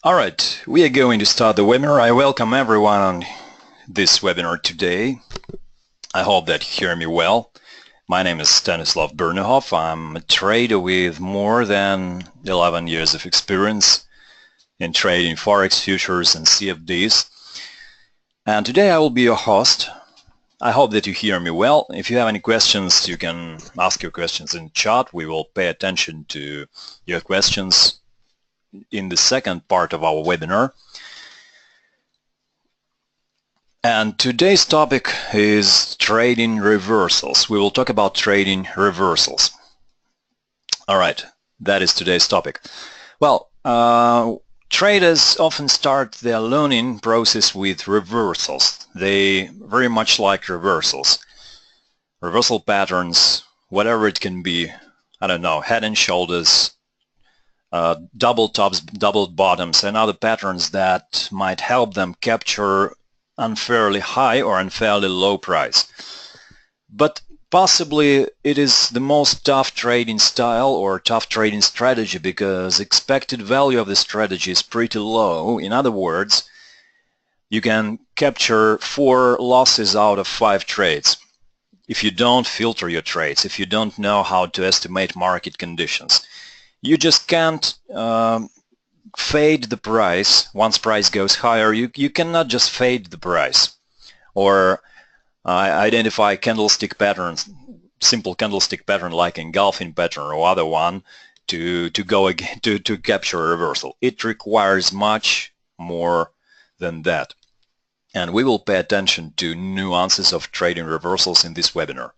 Alright, we are going to start the webinar. I welcome everyone on this webinar today. I hope that you hear me well. My name is Stanislav Bernehoff. I'm a trader with more than 11 years of experience in trading Forex, futures and CFDs. And today I will be your host. I hope that you hear me well. If you have any questions, you can ask your questions in chat. We will pay attention to your questions in the second part of our webinar. And today's topic is trading reversals. We will talk about trading reversals. All right, that is today's topic. Well, traders often start their learning process with reversals. They very much like reversals. Reversal patterns, whatever it can be, I don't know, head and shoulders, double tops, double bottoms, and other patterns that might help them capture unfairly high or unfairly low price. But possibly it is the most tough trading style or tough trading strategy because expected value of the strategy is pretty low. In other words, you can capture 4 losses out of 5 trades if you don't filter your trades, if you don't know how to estimate market conditions. You just can't fade the price. Once price goes higher, you cannot just fade the price or identify candlestick patterns, simple candlestick pattern like engulfing pattern or other one to go again to capture a reversal. It requires much more than that. And we will pay attention to nuances of trading reversals in this webinar.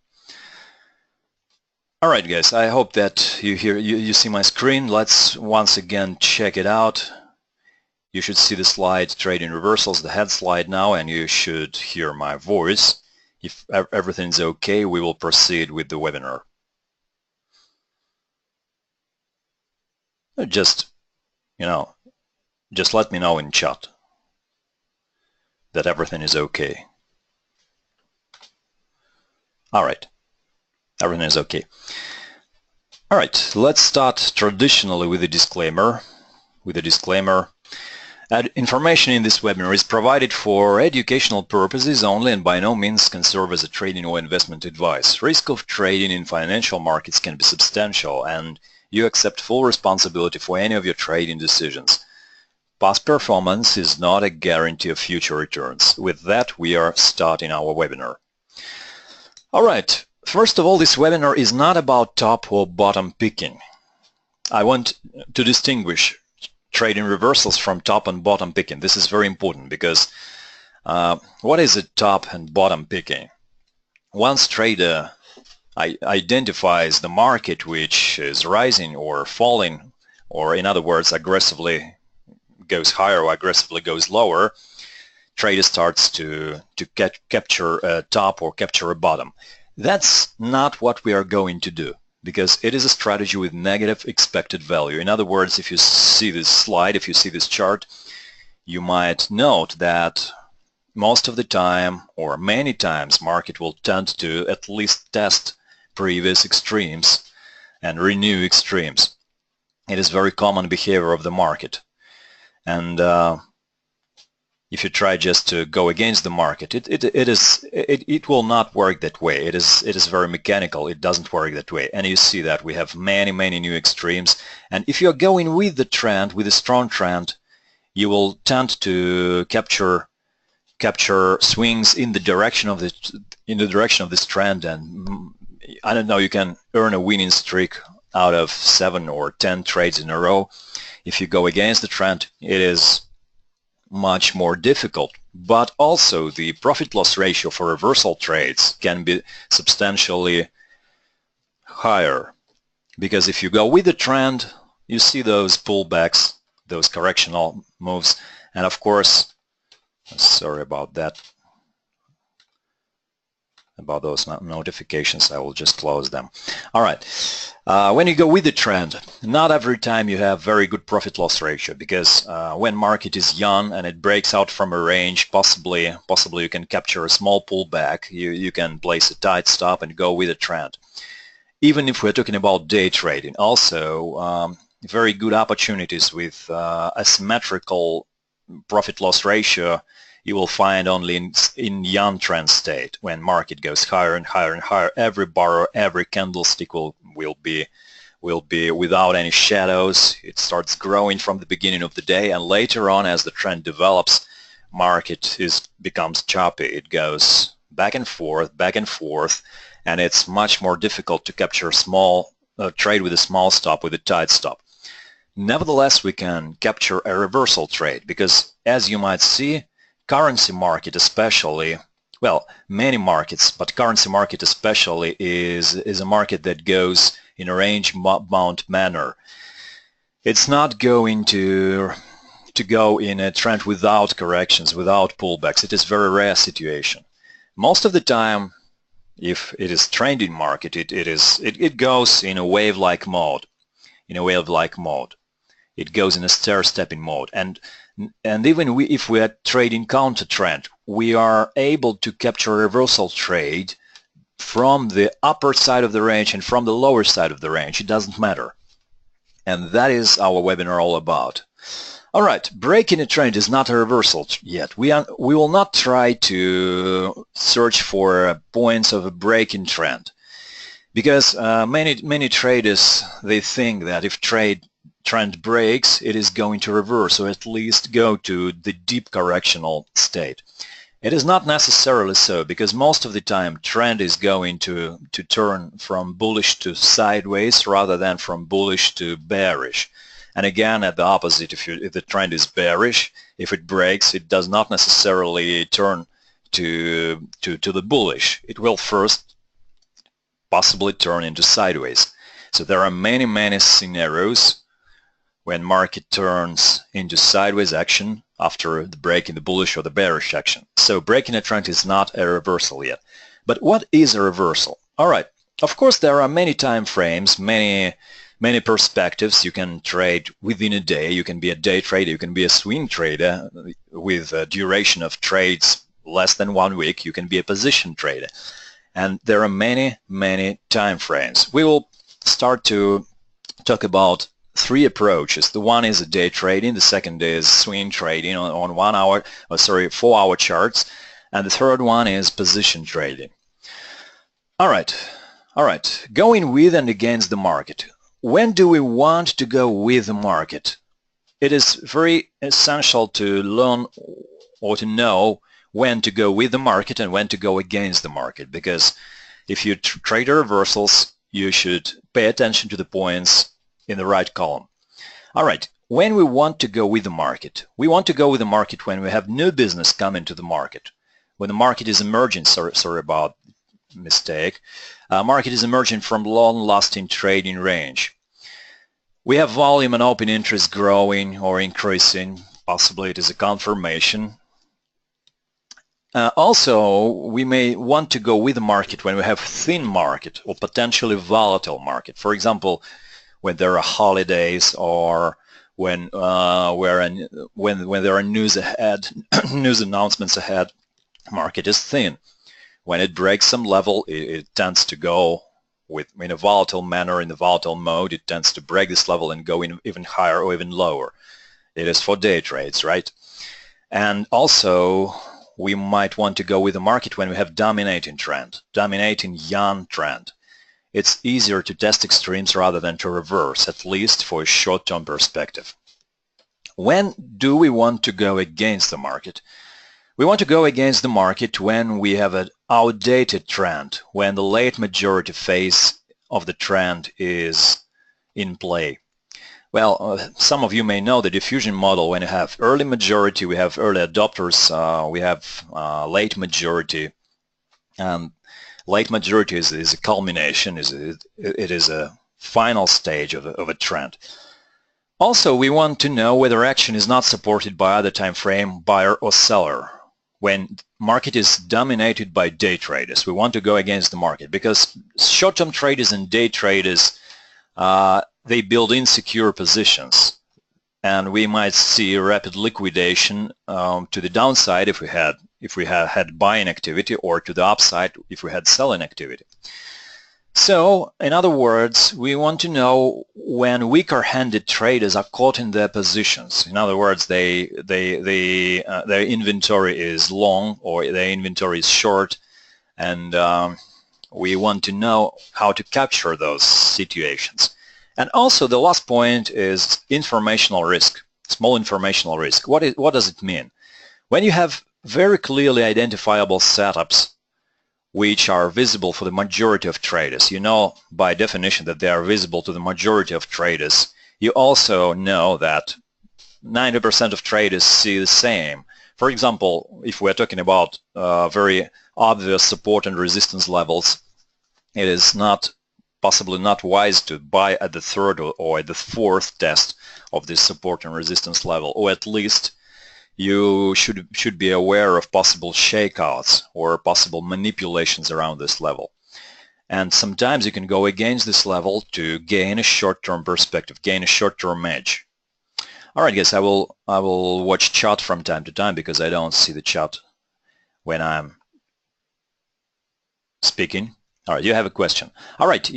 All right, guys, I hope that you see my screen. Let's once again check it out. You should see the slide trading reversals, the head slide now, and you should hear my voice. If everything's okay, we will proceed with the webinar. Just let me know in chat that everything is okay. All right. Everything is okay. All right, let's start traditionally with a disclaimer. Information in this webinar is provided for educational purposes only and by no means can serve as a trading or investment advice. Risk of trading in financial markets can be substantial and you accept full responsibility for any of your trading decisions. Past performance is not a guarantee of future returns. With that, we are starting our webinar. All right. First of all, this webinar is not about top or bottom picking. I want to distinguish trading reversals from top and bottom picking. This is very important because what is it top and bottom picking? Once trader identifies the market which is rising or falling, or in other words, aggressively goes higher or aggressively goes lower, trader starts to capture a top or capture a bottom. That's not what we are going to do because it is a strategy with negative expected value. In other words, if you see this slide, if you see this chart, you might note that most of the time or many times market will tend to at least test previous extremes and renew extremes. It is very common behavior of the market. And if you try just to go against the market, it will not work that way. It is very mechanical. It doesn't work that way. And you see that we have many new extremes. And if you're going with the trend, with a strong trend, you will tend to capture swings in the direction of this trend. And I don't know, you can earn a winning streak out of 7 or 10 trades in a row. If you go against the trend, it is much more difficult, but also the profit-loss ratio for reversal trades can be substantially higher because if you go with the trend, you see those pullbacks, those correctional moves, and of course, sorry about that, about those notifications, I will just close them. All right. When you go with the trend, not every time you have very good profit-loss ratio because when market is young and it breaks out from a range, possibly you can capture a small pullback. You can place a tight stop and go with the trend. Even if we're talking about day trading, also very good opportunities with asymmetrical profit-loss ratio you will find only in Yan trend state. When market goes higher and higher and higher, every bar, every candlestick will be without any shadows. It starts growing from the beginning of the day, and later on, as the trend develops, market becomes choppy. It goes back and forth, and it's much more difficult to capture small trade with a small stop, with a tight stop. Nevertheless, we can capture a reversal trade because, as you might see, currency market especially, well, many markets, but currency market especially is a market that goes in a range-bound manner. It's not going to go in a trend without corrections, without pullbacks. It is a very rare situation. Most of the time, if it is trending market, it goes in a wave-like mode. It goes in a stair-stepping mode, and even if we are trading counter trend, we are able to capture a reversal trade from the upper side of the range and from the lower side of the range. It doesn't matter, and that is our webinar all about. All right, breaking a trend is not a reversal yet. We will not try to search for points of a breaking trend, because many traders, they think that if trend breaks, it is going to reverse, or at least go to the deep correctional state. It is not necessarily so, because most of the time trend is going to turn from bullish to sideways rather than from bullish to bearish. And again, at the opposite, if the trend is bearish, if it breaks, it does not necessarily turn to the bullish. It will first possibly turn into sideways. So there are many scenarios when market turns into sideways action after the break in the bullish or the bearish action. So breaking a trend is not a reversal yet. But what is a reversal? All right, of course there are many time frames, many perspectives. You can trade within a day. You can be a day trader. You can be a swing trader with a duration of trades less than 1 week. You can be a position trader. And there are many time frames. We will start to talk about 3 approaches. The one is a day trading, the second is swing trading on 4-hour charts, and the third one is position trading. All right, going with and against the market. When do we want to go with the market? It is very essential to learn or to know when to go with the market and when to go against the market, because if you trade reversals, you should pay attention to the points in the right column. All right, when we want to go with the market, we want to go with the market when we have new business come into the market, when the market is emerging, sorry about mistake, market is emerging from long-lasting trading range. We have volume and open interest growing or increasing, possibly it is a confirmation. Also, we may want to go with the market when we have thin market or potentially volatile market. For example, when there are holidays, or when there are news ahead, news announcements ahead, market is thin. When it breaks some level, it tends to go in a volatile manner, in the volatile mode. It tends to break this level and go even higher or even lower. It is for day trades, right? And also, we might want to go with the market when we have dominating trend, dominating Yan trend. It's easier to test extremes rather than to reverse, at least for a short-term perspective. When do we want to go against the market? We want to go against the market when we have an outdated trend, when the late majority phase of the trend is in play. Well, some of you may know the diffusion model. When you have early majority, we have early adopters, we have late majority, and late majority is a culmination, it is a final stage of a trend. Also, we want to know whether action is not supported by either time frame, buyer or seller. When market is dominated by day traders, we want to go against the market, because short-term traders and day traders, they build insecure positions, and we might see rapid liquidation to the downside if we had buying activity, or to the upside if we had selling activity. So, in other words, we want to know when weaker-handed traders are caught in their positions. In other words, their inventory is long or their inventory is short, and we want to know how to capture those situations. And also the last point is informational risk, small informational risk. What does it mean? When you have very clearly identifiable setups which are visible for the majority of traders, you know by definition that they are visible to the majority of traders. You also know that 90% of traders see the same. For example, if we're talking about very obvious support and resistance levels, it is possibly not wise to buy at the third or at the fourth test of this support and resistance level, or at least you should be aware of possible shakeouts or possible manipulations around this level. And sometimes you can go against this level to gain a short-term perspective, gain a short-term edge. All right, guys, I will watch chart from time to time because I don't see the chart when I'm speaking. All right, you have a question. All right,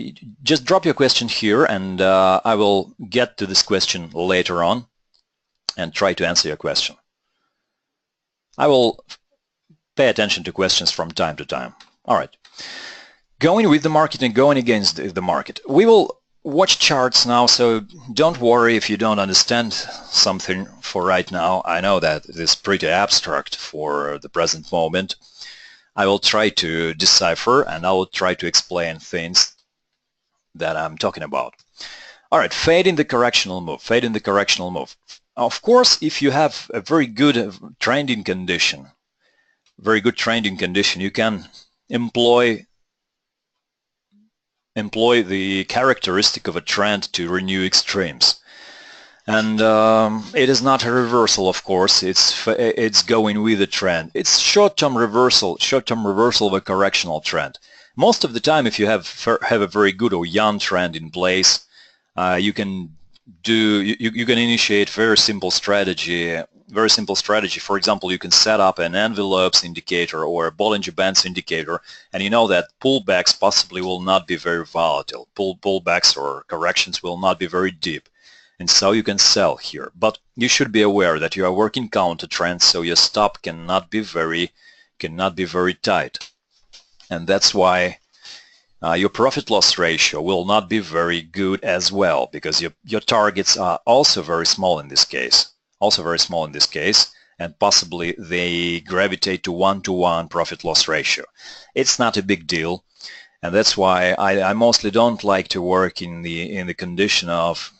just drop your question here, and I will get to this question later on and try to answer your question. I will pay attention to questions from time to time. All right. Going with the market and going against the market. We will watch charts now, so don't worry if you don't understand something for right now. I know that it is pretty abstract for the present moment. I will try to decipher and I will try to explain things that I'm talking about. All right, fade in the correctional move, fade in the correctional move. Of course, if you have a very good trending condition, you can employ the characteristic of a trend to renew extremes. And it is not a reversal, of course. It's going with the trend. It's short-term reversal of a correctional trend. Most of the time, if you have a very good or young trend in place, you can initiate very simple strategy. For example, you can set up an envelopes indicator or a Bollinger Bands indicator, and you know that pullbacks possibly will not be very volatile. Pullbacks or corrections will not be very deep, and so you can sell here. But you should be aware that you are working counter trends, so your stop cannot be very tight, and that's why your profit-loss ratio will not be very good as well, because your targets are also very small in this case. And possibly they gravitate to one-to-one profit-loss ratio. It's not a big deal, and that's why I mostly don't like to work in the condition of,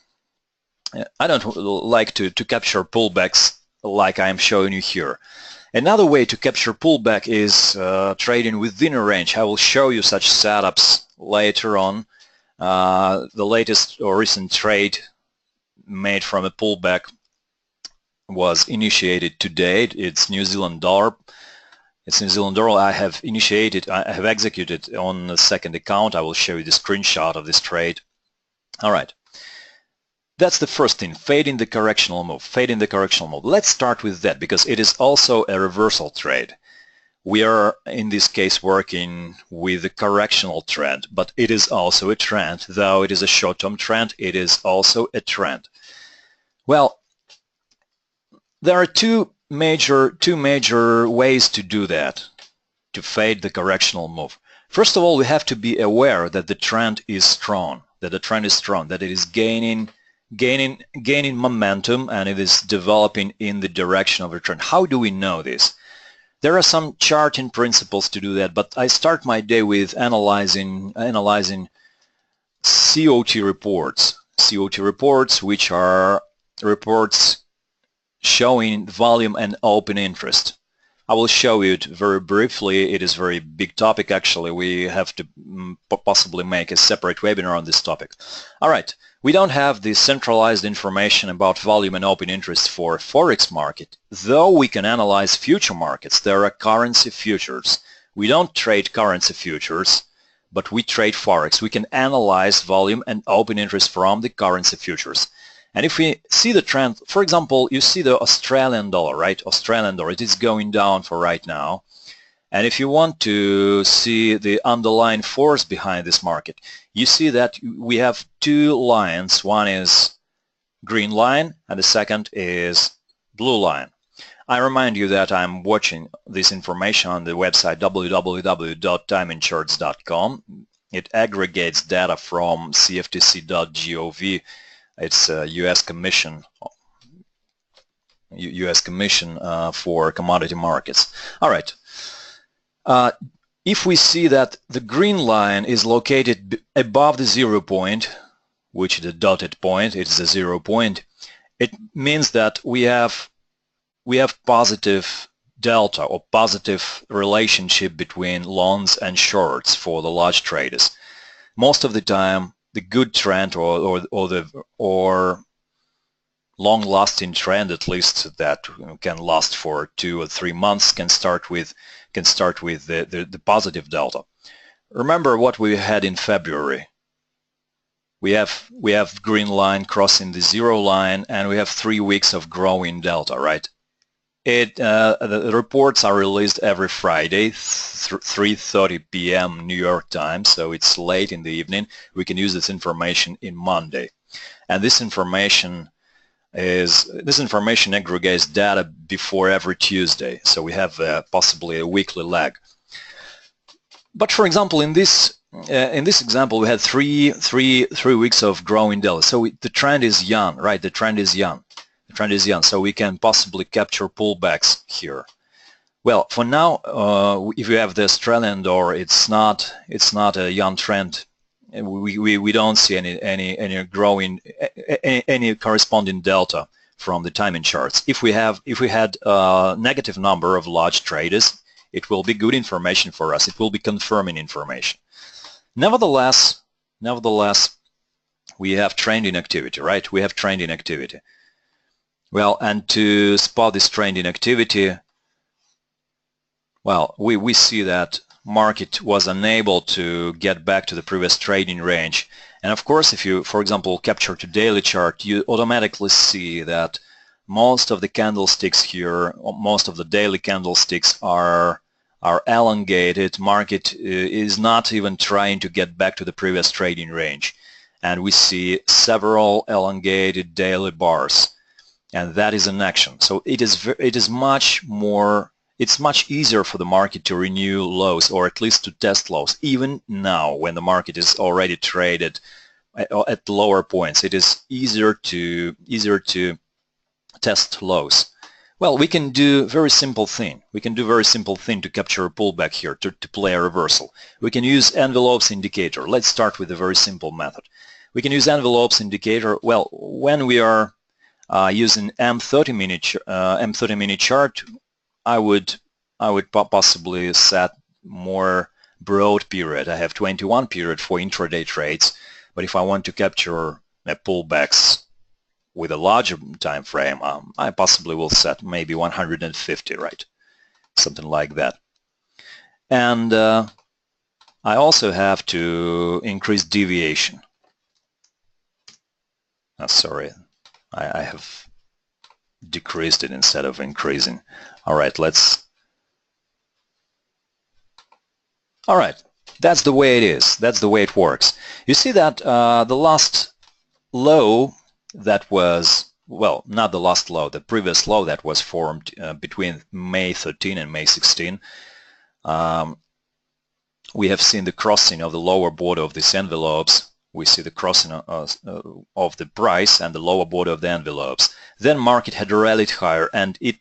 I don't like to capture pullbacks like I'm showing you here. Another way to capture pullback is trading within a range. I will show you such setups later on. The latest or recent trade made from a pullback was initiated today. It's New Zealand dollar. I have executed on the second account. I will show you the screenshot of this trade. All right. That's the first thing, fade in the correctional move, Let's start with that because it is also a reversal trade. We are, in this case, working with a correctional trend, but it is also a trend. Though it is a short-term trend, it is also a trend. Well, there are two major ways to do that, to fade the correctional move. First of all, we have to be aware that the trend is strong, that it is gaining momentum, and it is developing in the direction of a trend. How do we know this? There are some charting principles to do that, but I start my day with analyzing COT reports. COT reports, which are reports showing volume and open interest. I will show you it very briefly. It is a very big topic, actually. We have to possibly make a separate webinar on this topic. All right. We don't have the centralized information about volume and open interest for Forex market, though we can analyze future markets. There are currency futures. We don't trade currency futures, but we trade Forex. We can analyze volume and open interest from the currency futures. And if we see the trend, for example, you see the Australian dollar, right? Australian dollar, it is going down for right now. And if you want to see the underlying force behind this market, you see that we have two lines. One is green line and the second is blue line. I remind you that I'm watching this information on the website www.timingcharts.com. It aggregates data from cftc.gov. It's a U.S. Commission for commodity markets. All right. If we see that the green line is located above the 0 point, which is the dotted point, it's the 0 point, it means that we have positive delta or positive relationship between longs and shorts for the large traders. Most of the time, the good trend or long-lasting trend, at least that can last for 2 or 3 months, can start with the positive delta. Remember what we had in February. We have green line crossing the 0 line, and we have 3 weeks of growing delta, right? The reports are released every Friday, 3:30 p.m. New York time, so it's late in the evening. We can use this information in Monday, and this information aggregates data before every Tuesday, so we have possibly a weekly lag. But for example, in this example, we had three weeks of growing delta, so the trend is young, right? The trend is young. So we can possibly capture pullbacks here. Well, for now, if you have the Australian dollar, it's not a young trend. We don't see any growing any corresponding delta from the timing charts. If we had a negative number of large traders, it will be good information for us. It will be confirming information. Nevertheless, we have trending activity, right? We have trending activity. Well, and to spot this trending activity, well, we see that market was unable to get back to the previous trading range. And of course, if you, for example, capture the daily chart, you automatically see that most of the candlesticks here, most of the daily candlesticks are elongated. Market is not even trying to get back to the previous trading range. And we see several elongated daily bars. And that is an action. So it's much easier for the market to renew lows, or at least to test lows. Even now, when the market is already traded at lower points, it is easier to test lows. Well, we can do very simple thing. We can do very simple thing to capture a pullback here, to play a reversal. We can use envelopes indicator. Let's start with a very simple method. We can use envelopes indicator. Well, when we are using M30 minute chart, I would possibly set more broad period. I have 21 period for intraday trades, but if I want to capture pullbacks with a larger time frame, I possibly will set maybe 150, right? Something like that. And I also have to increase deviation. Sorry, I have decreased it instead of increasing. All right, all right, that's the way it is. That's the way it works. You see that the last low that was, well, not the last low, the previous low that was formed between May 13 and May 16, we have seen the crossing of the lower border of these envelopes. We see the crossing of the price and the lower border of the envelopes. Then market had rallied higher, and it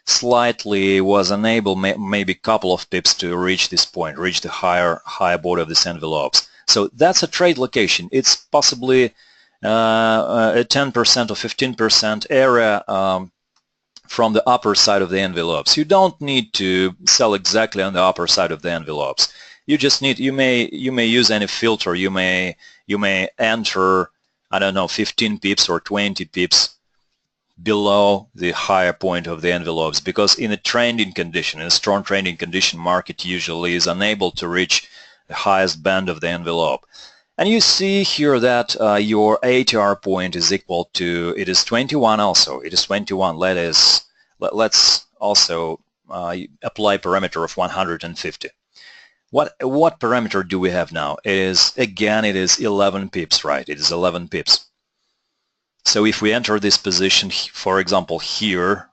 slightly was unable, maybe a couple of pips, to reach this point, reach the higher border of these envelopes. So that's a trade location. It's possibly a 10% or 15% area from the upper side of the envelopes. You don't need to sell exactly on the upper side of the envelopes. You just need, you may use any filter. You may enter, I don't know, 15 pips or 20 pips below the higher point of the envelopes, because in a trending condition, in a strong trending condition, market usually is unable to reach the highest band of the envelope. And you see here that your ATR point is equal to, it is 21 also. It is 21. Let's also apply parameter of 150. What parameter do we have now? It is 11 pips, right? It is 11 pips. So if we enter this position, for example, here,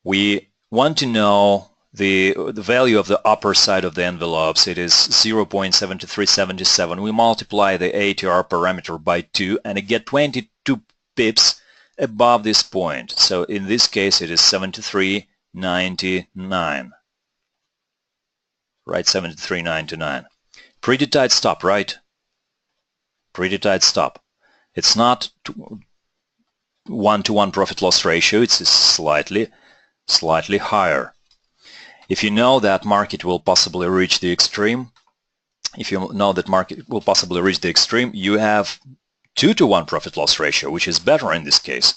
we want to know the value of the upper side of the envelopes. It is 0.7377. We multiply the ATR parameter by 2 and get 22 pips above this point. So in this case, it is 73.99. Right, 73.99. Pretty tight stop, right? Pretty tight stop. It's not 1-to-1 profit-loss ratio. It's slightly higher. If you know that market will possibly reach the extreme, you have 2-to-1 profit-loss ratio, which is better in this case.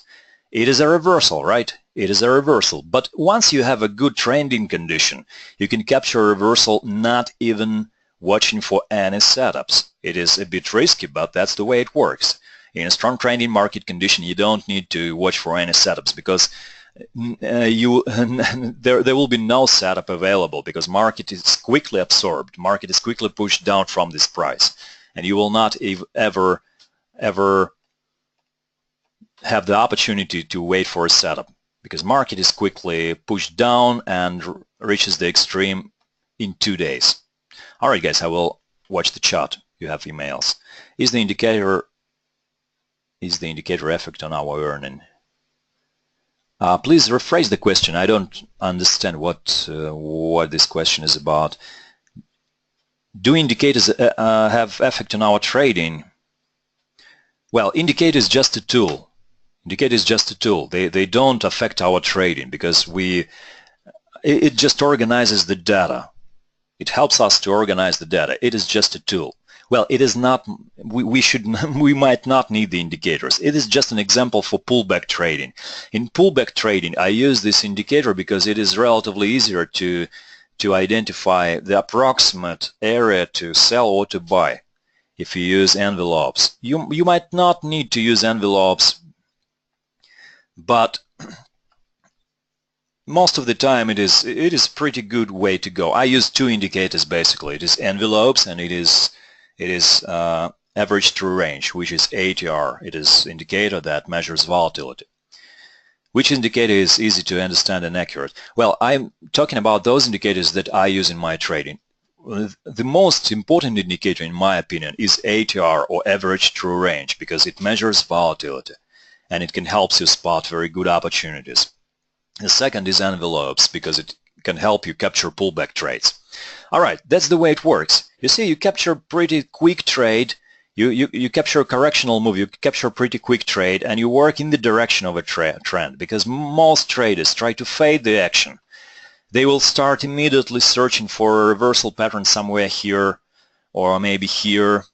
It is a reversal, right? It is a reversal. But once you have a good trending condition, you can capture a reversal not even watching for any setups. It is a bit risky, but that's the way it works. In a strong trending market condition, you don't need to watch for any setups because there will be no setup available because market is quickly absorbed. Market is quickly pushed down from this price, and you will not ever have the opportunity to wait for a setup because market is quickly pushed down and reaches the extreme in 2 days. All right, guys, I will watch the chart. You have emails. Is the indicator effect on our earning? Please rephrase the question. I don't understand what this question is about. Do indicators have effect on our trading? Well, indicator is just a tool. Indicator is just a tool. They don't affect our trading because it just organizes the data. It helps us to organize the data. It is just a tool. Well, it is not. We might not need the indicators. It is just an example for pullback trading. In pullback trading, I use this indicator because it is relatively easier to identify the approximate area to sell or to buy. If you use envelopes, you might not need to use envelopes, but most of the time it is a pretty good way to go. I use 2 indicators basically. It is envelopes and it is average true range, which is ATR. It is indicator that measures volatility. Which indicator is easy to understand and accurate? Well, I'm talking about those indicators that I use in my trading. The most important indicator, in my opinion, is ATR, or average true range, because it measures volatility and it can help you spot very good opportunities. The second is envelopes, because it can help you capture pullback trades. All right, that's the way it works. You see, you capture pretty quick trade, you capture a correctional move, you capture a pretty quick trade, and you work in the direction of a trend, because most traders try to fade the action. They will start immediately searching for a reversal pattern somewhere here or maybe here.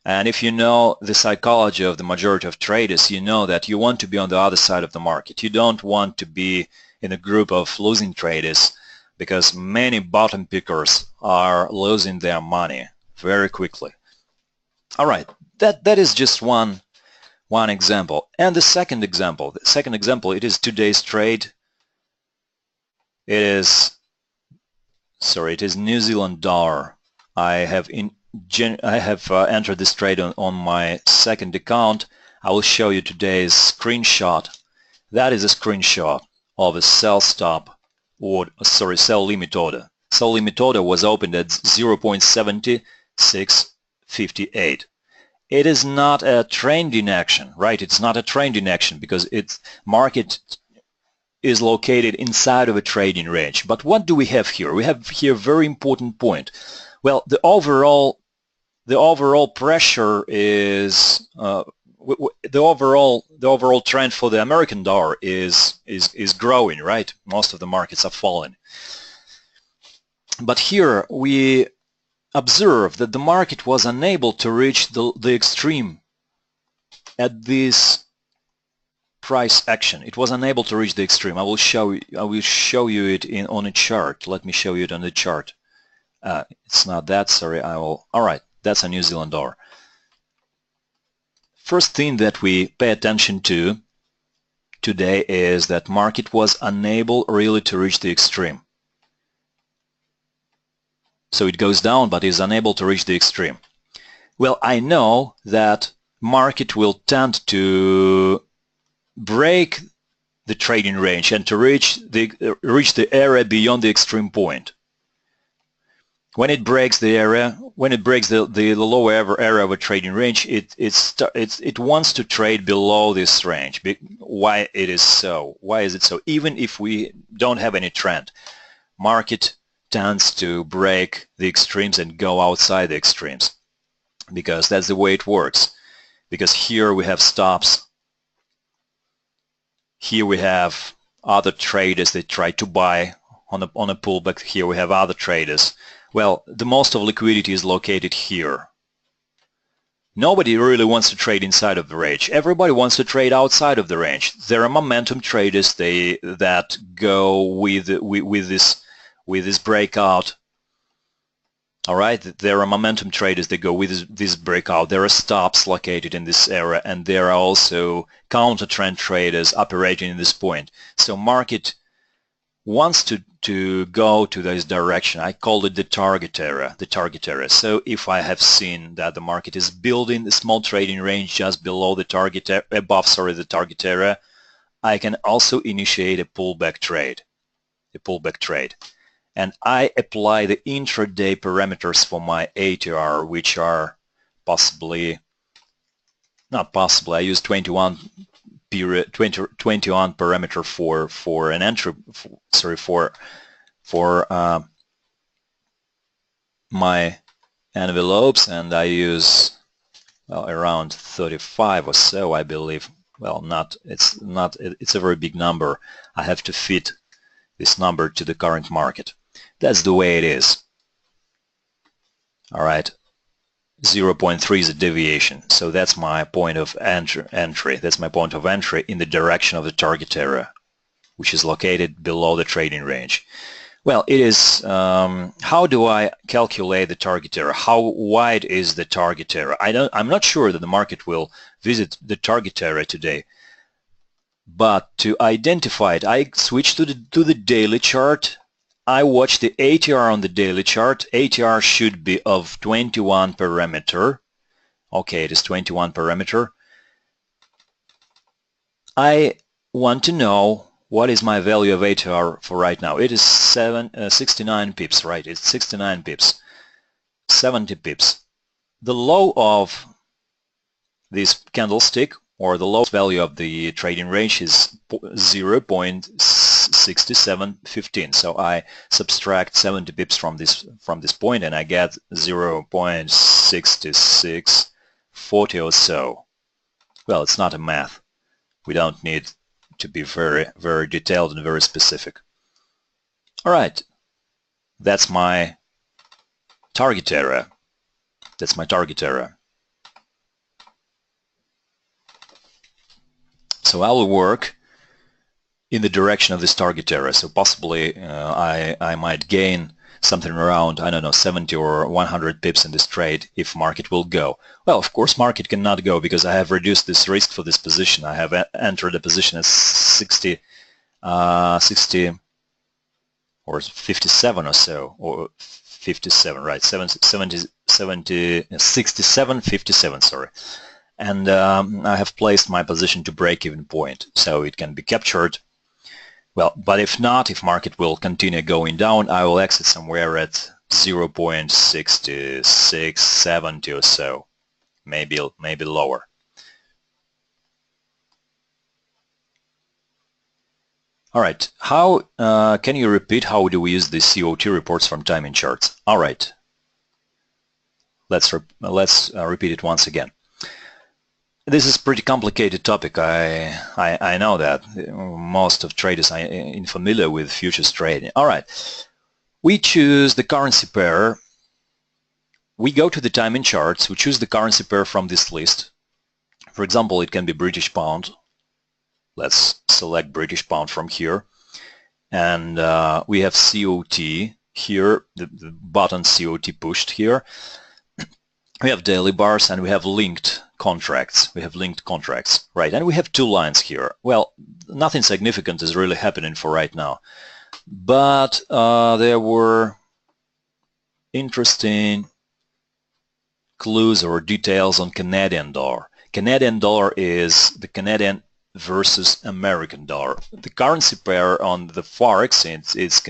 And if you know the psychology of the majority of traders, you know that you want to be on the other side of the market. You don't want to be in a group of losing traders, because many bottom pickers are losing their money very quickly. All right, that is just one example. And the second example, it is today's trade. It is New Zealand dollar. I have entered this trade on my second account. I will show you today's screenshot. That is a screenshot of a sell limit order. Sell limit order was opened at 0.7658. It is not a trending action, right? It's not a trending action because its market is located inside of a trading range. But what do we have here? We have here a very important point. Well, the overall pressure is the overall trend for the American dollar is growing, right? Most of the markets are falling. But here we observe that the market was unable to reach the extreme at this price action. It was unable to reach the extreme. I will show you it on a chart. Let me show you it on the chart. It's not that, sorry. All right, that's a New Zealand dollar. First thing that we pay attention to today is that market was unable really to reach the extreme. So it goes down but is unable to reach the extreme. Well, I know that market will tend to break the trading range and to reach the area beyond the extreme point. When it breaks the area, when it breaks the lower area of a trading range, it wants to trade below this range. Why it is so? Why is it so? Even if we don't have any trend, market tends to break the extremes and go outside the extremes, because that's the way it works. Because here we have stops. Here we have other traders that try to buy on a pullback. Here we have other traders. Well, the most of liquidity is located here. Nobody really wants to trade inside of the range. Everybody wants to trade outside of the range. There are momentum traders that go with this breakout. All right, there are momentum traders that go with this breakout. There are stops located in this area, and there are also counter trend traders operating in this point. So market wants to go to this direction. I call it the target area. So if I have seen that the market is building a small trading range just below the target, the target area, I can also initiate a pullback trade. And I apply the intraday parameters for my ATR, which are I use 21 parameter for an entry, for my envelopes, and I use, well, around 35 or so, I believe. Well, it's a very big number. I have to fit this number to the current market. That's the way it is. All right. 0.3 is a deviation, so that's my point of entry. That's my point of entry in the direction of the target area, which is located below the trading range. Well, it is, how do I calculate the target area? How wide is the target area? I'm not sure that the market will visit the target area today, but to identify it, I switch to the daily chart. I watch the ATR on the daily chart. ATR should be of 21 parameter. Okay, it is 21 parameter. I want to know what is my value of ATR for right now. It is 69 pips, right? It's 69 pips, 70 pips. The low of this candlestick, or the lowest value of the trading range, is 0.6715. So I subtract 70 pips from this point, and I get 0.6640 or so. Well, it's not a math. We don't need to be very, very detailed and very specific. All right, that's my target area. That's my target area. So I will work in the direction of this target area. So possibly I might gain something around, I don't know, 70 or 100 pips in this trade if market will go. Well, of course, market cannot go because I have reduced this risk for this position. I have entered the position at 60 or 57 or so, or 57, right? 67.57, sorry. And I have placed my position to break-even point, so it can be captured. Well, but if not, if market will continue going down, I will exit somewhere at 0.6670 or so, maybe lower. All right, how can you repeat how do we use the COT reports from timing charts? All right, let's repeat it once again. This is a pretty complicated topic. I know that most of traders are unfamiliar with futures trading. All right, we choose the currency pair. We go to the timing charts. We choose the currency pair from this list. For example, it can be British pound. Let's select British pound from here. And we have COT here, the button COT pushed here. We have daily bars, and we have linked contracts. We have linked contracts, right? And we have two lines here. Well, nothing significant is really happening for right now, but there were interesting clues or details on Canadian dollar. Canadian dollar is the Canadian versus American dollar. The currency pair on the Forex is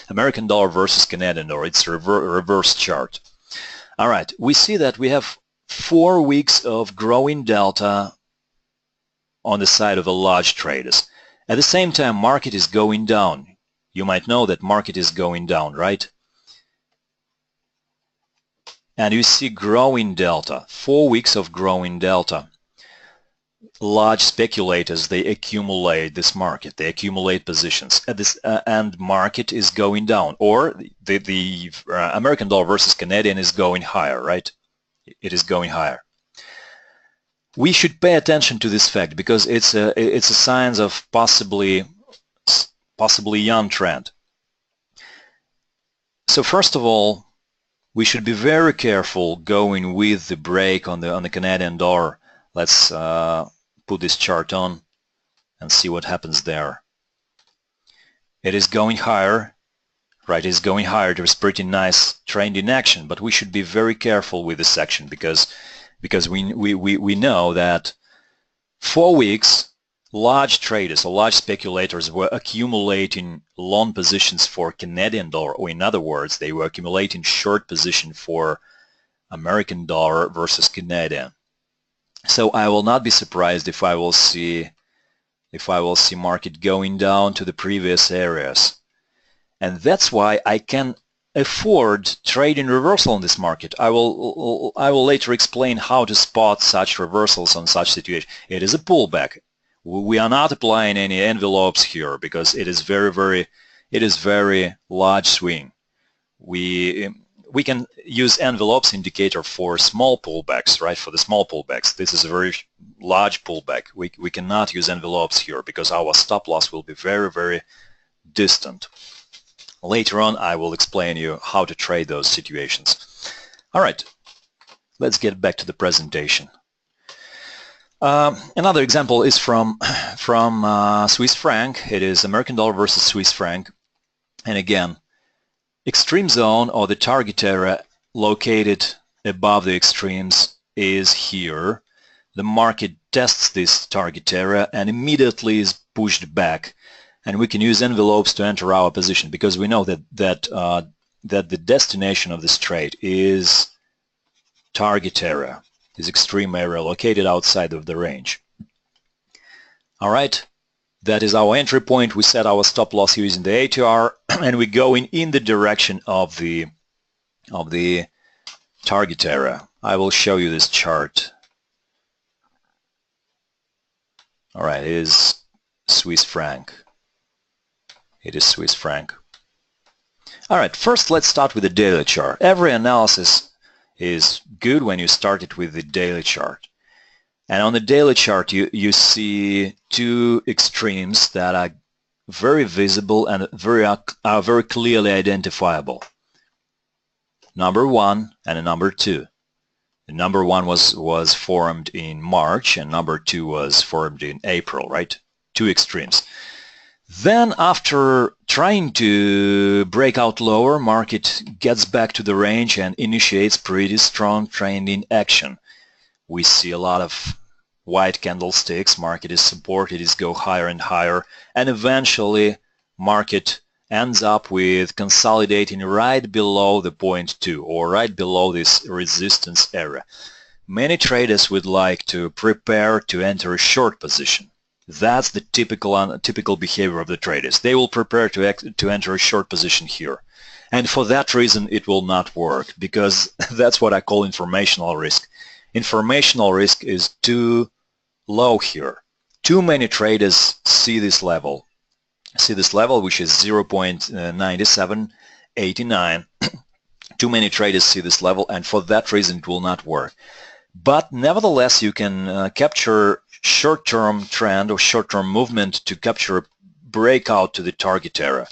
American dollar versus Canadian dollar. It's a reverse chart. All right, we see that we have 4 weeks of growing delta on the side of the large traders. At the same time, market is going down. You might know that market is going down, right? And you see growing delta, 4 weeks of growing delta. Large speculators, they accumulate this market, they accumulate positions at this, and market is going down, or the American dollar versus Canadian is going higher, right? It is going higher. We should pay attention to this fact because it's a sign of possibly young trend. So first of all, we should be very careful going with the break on the Canadian dollar. Let's put this chart on and see what happens there. It is going higher, right? It's going higher. There's pretty nice trend in action, but we should be very careful with this action because we know that 4 weeks large traders or large speculators were accumulating long positions for Canadian dollar, or in other words, they were accumulating short position for American dollar versus Canadian. So I will not be surprised if I will see market going down to the previous areas. And that's why I can afford trading reversal in this market. I will later explain how to spot such reversals on such situation. It is a pullback. We are not applying any envelopes here because it is very large swing. We can use envelopes indicator for small pullbacks, right? For the small pullbacks. This is a very large pullback. We cannot use envelopes here because our stop loss will be very distant. Later on, I will explain you how to trade those situations. All right, let's get back to the presentation. Another example is from Swiss franc. It is American dollar versus Swiss franc. And again, extreme zone or the target area located above the extremes is here. The market tests this target area and immediately is pushed back. And we can use envelopes to enter our position because we know that the destination of this trade is target area, is extreme area located outside of the range. All right, that is our entry point. We set our stop loss using the ATR, and we're going in the direction of the target area. I will show you this chart. All right, it is Swiss franc. It is Swiss franc. All right, first let's start with the daily chart. Every analysis is good when you start it with the daily chart. And on the daily chart, you see two extremes that are very visible and are very clearly identifiable. Number 1 and number 2. The number 1 was formed in March and number 2 was formed in April, right? Two extremes. Then after trying to break out lower, market gets back to the range and initiates pretty strong trending action. We see a lot of white candlesticks, market is supported, it is go higher and higher, and eventually market ends up with consolidating right below the point 2 or right below this resistance area. Many traders would like to prepare to enter a short position. That's the typical behavior of the traders. They will prepare to enter a short position here. And for that reason, it will not work because that's what I call informational risk. Informational risk is too low here. Too many traders see this level. Which is 0.9789. Too many traders see this level, and for that reason, it will not work. But nevertheless, you can capture short-term trend or short-term movement to capture a breakout to the target area.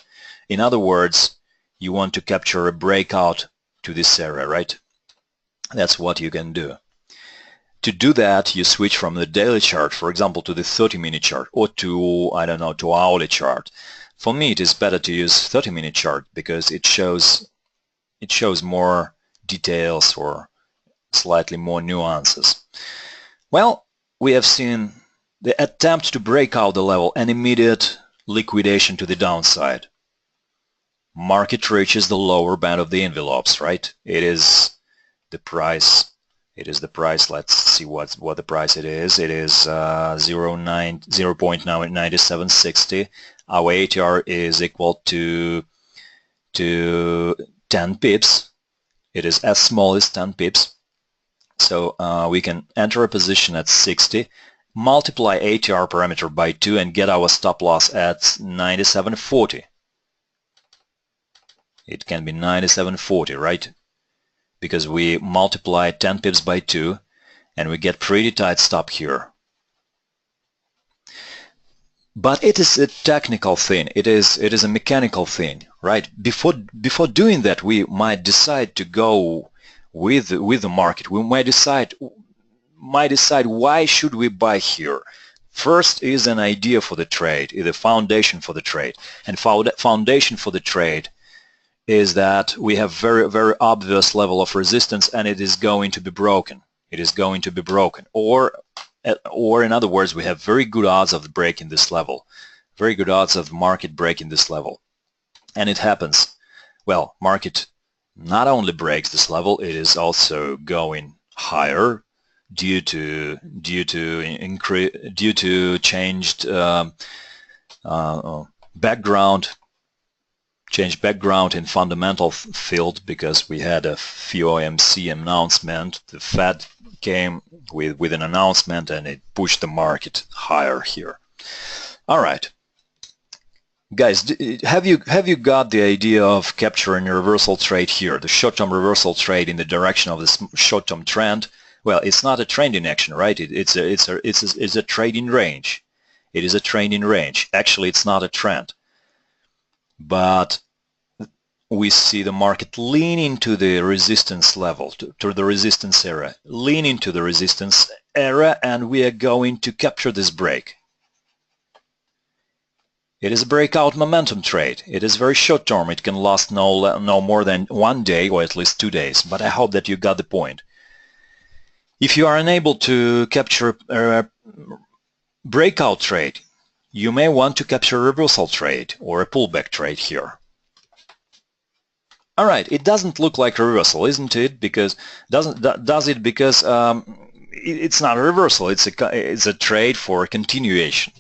In other words, you want to capture a breakout to this area, right? That's what you can do. To do that, you switch from the daily chart, for example, to the 30-minute chart, or to, I don't know, to hourly chart. For me, it is better to use 30-minute chart because it shows more details or slightly more nuances. Well, we have seen the attempt to break out the level and immediate liquidation to the downside. Market reaches the lower band of the envelopes, right? It is the price. It is the price. Let's see what the price it is. It is 0.9760. Our ATR is equal to 10 pips. It is as small as 10 pips. So we can enter a position at 60, multiply ATR parameter by 2 and get our stop loss at 97.40. It can be 97.40, right? Because we multiply 10 pips by 2 and we get pretty tight stop here. But it is a technical thing. It is a mechanical thing, right? Before doing that, we might decide to go with the market. We might decide why should we buy here. First is an idea for the trade, is a foundation for the trade, and foundation for the trade is that we have very obvious level of resistance and it is going to be broken. It is going to be broken. Or in other words, we have very good odds of breaking this level. Very good odds of market breaking this level. And it happens. Well, market not only breaks this level, it is also going higher due to changed changed background in fundamental field, because we had a FOMC announcement. The Fed came with an announcement and it pushed the market higher here. All right, guys, have you got the idea of capturing a reversal trade here, the short-term reversal trade in the direction of this short-term trend? Well, it's not a trending action, right? It's a trading range. It is a trading range. Actually, it's not a trend. But we see the market leaning to the resistance level, to the resistance area, leaning to the resistance area, and we are going to capture this break. It is a breakout momentum trade. It is very short term. It can last no more than 1 day or at least 2 days, but I hope that you got the point. If you are unable to capture a breakout trade, you may want to capture a reversal trade or a pullback trade here. All right, it doesn't look like a reversal, isn't it? Because does it? Because it's not a reversal. It's a trade for a continuation.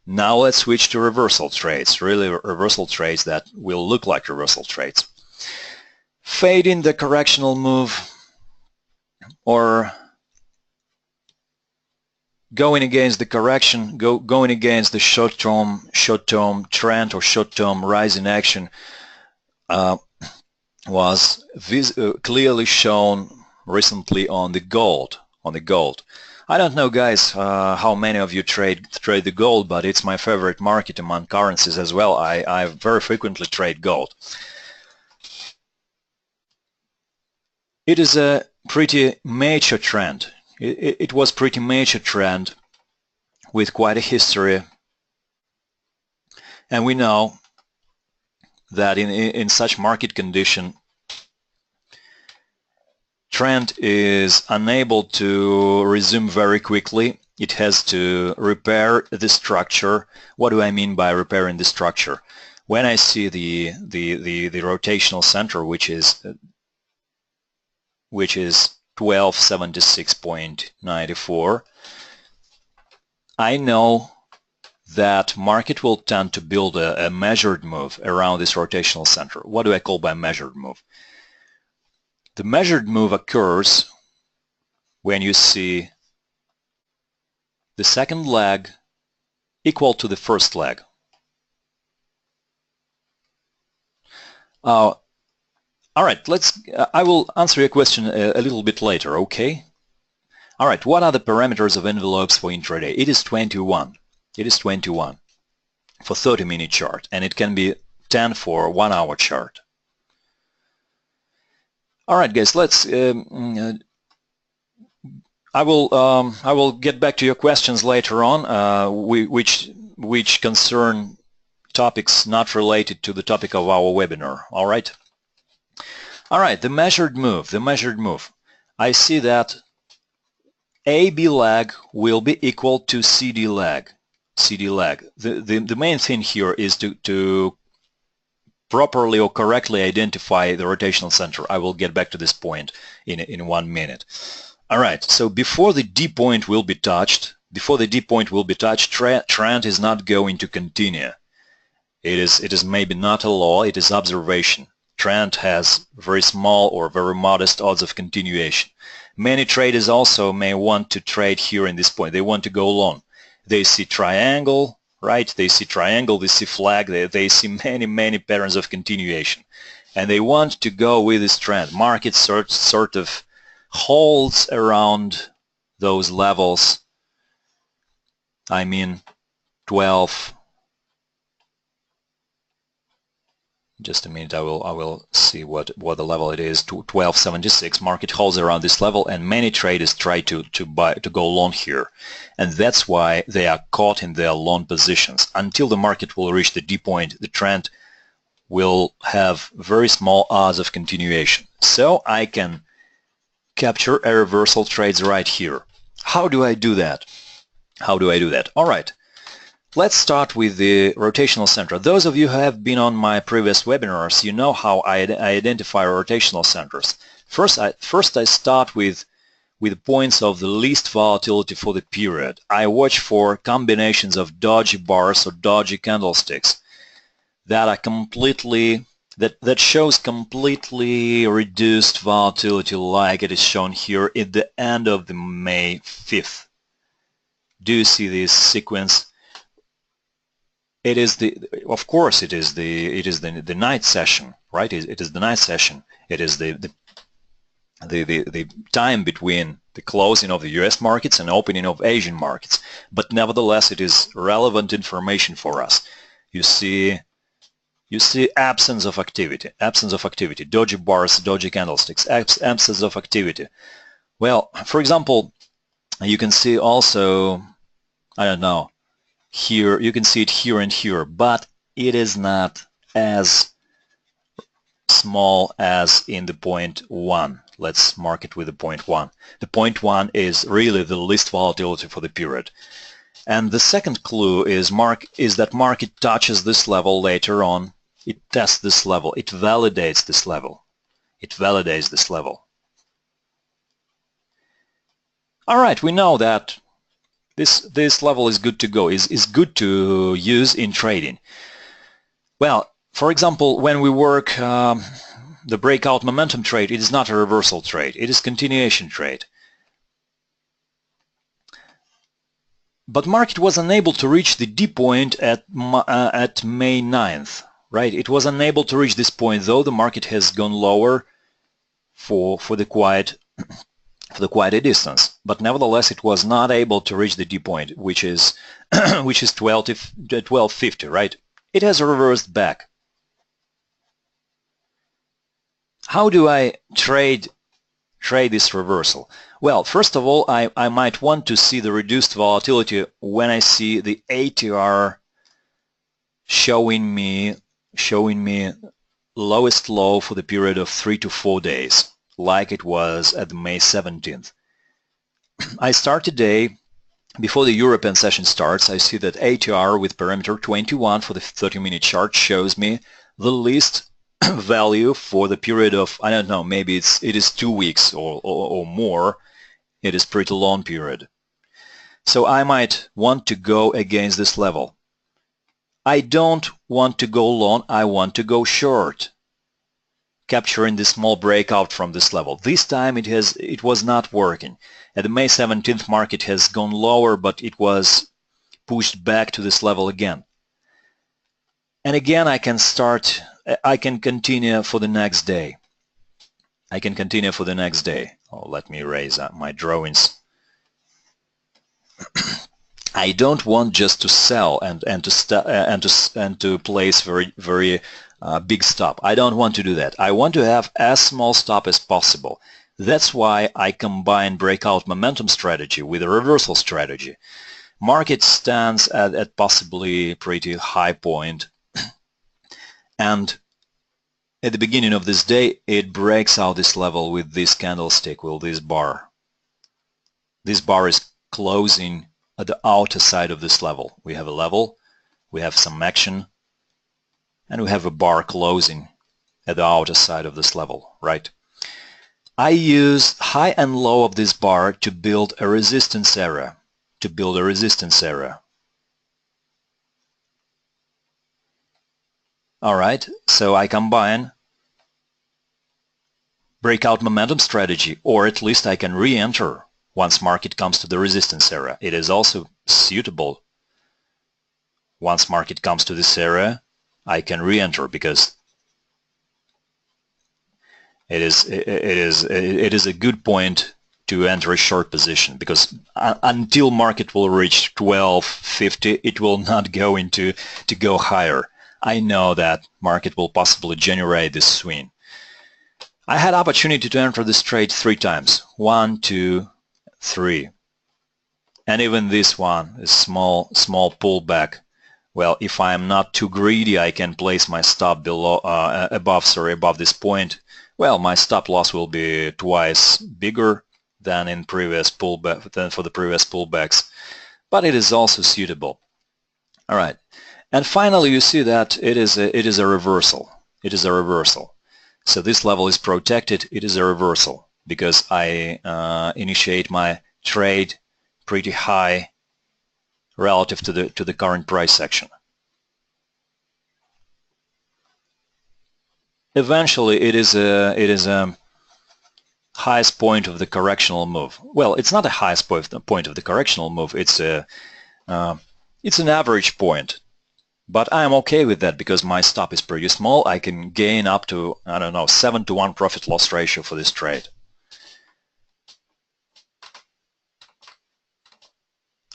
Now let's switch to reversal trades. Really, reversal trades that will look like reversal trades. Fading the correctional move, or going against the correction, going against the short-term trend or short-term rise in action, was clearly shown recently on the gold. I don't know, guys, how many of you trade the gold, but it's my favorite market among currencies as well. I very frequently trade gold. It is a pretty major trend. It was pretty major trend with quite a history, and we know that in such market condition, trend is unable to resume very quickly. It has to repair the structure. What do I mean by repairing the structure? When I see the rotational center, which is 1276.94, I know that market will tend to build a measured move around this rotational center. What do I call by measured move? The measured move occurs when you see the second leg equal to the first leg. All right, I will answer your question a little bit later, okay? All right, what are the parameters of envelopes for intraday? It is 21. It is 21 for 30-minute chart, and it can be 10 for 1 hour chart. All right, guys, let's I will get back to your questions later on, which concern topics not related to the topic of our webinar. All right. All right. The measured move. The measured move. I see that AB lag will be equal to CD lag. CD lag. The main thing here is to properly or correctly identify the rotational center. I will get back to this point in 1 minute. All right, so before the D point will be touched, trend is not going to continue. It is maybe not a law, it is observation. Trend has very small or very modest odds of continuation. Many traders also may want to trade here in this point. They want to go long. They see triangle, right? They see triangle, they see flag, they see many patterns of continuation. And they want to go with this trend. Market sort of holds around those levels. I mean 12. Just a minute, I will see what the level it is. 1276. Market holds around this level, and many traders try to go long here, and that's why they are caught in their long positions. Until the market will reach the D point, the trend will have very small odds of continuation. So I can capture a reversal trades right here. How do I do that? How do I do that? All right. Let's start with the rotational center. Those of you who have been on my previous webinars, you know how I identify rotational centers. First I start with points of the least volatility for the period. I watch for combinations of dodgy bars or dodgy candlesticks that are completely that shows completely reduced volatility, like it is shown here at the end of the May 5th. Do you see this sequence? It is of course it is the night session, right? It is the night session. It is the time between the closing of the US markets and opening of Asian markets. But nevertheless, it is relevant information for us. You see absence of activity, dodgy bars, dodgy candlesticks, absence of activity. Well, for example, you can see also, I don't know, here, you can see it here and here, but it is not as small as in the point 1. Let's mark it with the point 1. The point 1 is really the least volatility for the period. And the second clue is that market touches this level later on. It tests this level. It validates this level. It validates this level. All right, we know that this level is good to go, is good to use in trading. Well, for example, when we work the breakout momentum trade, it is not a reversal trade. It is continuation trade. But market was unable to reach the D point at May 9th. Right, it was unable to reach this point, though the market has gone lower for the quiet distance. But nevertheless, it was not able to reach the D point, which is 1250. Right, it has reversed back. How do I trade this reversal? Well, first of all, I might want to see the reduced volatility when I see the ATR showing me lowest low for the period of 3 to 4 days, like it was at May 17th. I start today, before the European session starts, I see that ATR with parameter 21 for the 30-minute chart shows me the least value for the period of, I don't know, maybe it is 2 weeks or more. It is pretty long period. So I might want to go against this level. I don't want to go long, I want to go short, capturing this small breakout from this level. This time it was not working. At the May 17th market has gone lower, but it was pushed back to this level again. And again I can continue for the next day. Oh, let me erase my drawings. I don't want just to sell and to place very big stop. I don't want to do that. I want to have as small stop as possible. That's why I combine breakout momentum strategy with a reversal strategy. Market stands at possibly pretty high point, and at the beginning of this day it breaks out this level with this candlestick, with this bar. This bar is closing at the outer side of this level. We have a level, we have some action, and we have a bar closing at the outer side of this level, right? I use high and low of this bar to build a resistance area. All right, so I combine breakout momentum strategy, or at least I can re-enter once market comes to the resistance area. It is also suitable. Once market comes to this area, I can re-enter because it is a good point to enter a short position, because until market will reach 1250, it will not go into to go higher. I know that market will possibly generate this swing. I had opportunity to enter this trade 3 times. 1, 2, 3. And even this one is small pullback. Well, if I am not too greedy, I can place my stop below, above this point. Well, my stop loss will be twice bigger than in previous pullback, than for the previous pullbacks, but it is also suitable. All right, and finally, you see that it is a reversal. It is a reversal. So this level is protected. It is a reversal because I initiate my trade pretty high relative to the current price section. Eventually, it is a highest point of the correctional move. Well, it's not the highest point of the correctional move. It's an average point, but I'm okay with that because my stop is pretty small. I can gain up to, I don't know, 7-to-1 profit-loss ratio for this trade.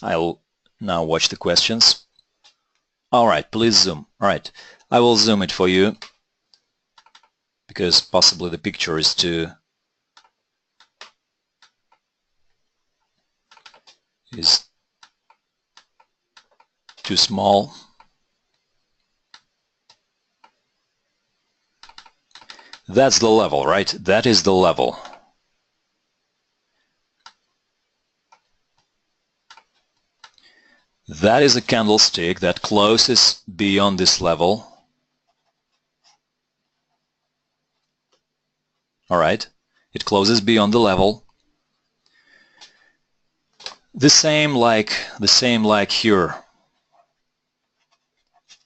I'll now watch the questions. All right, please zoom. All right, I will zoom it for you because possibly the picture is too small. That's the level, right? That is the level. That is a candlestick that closes beyond this level. All right, it closes beyond the level. The same like here.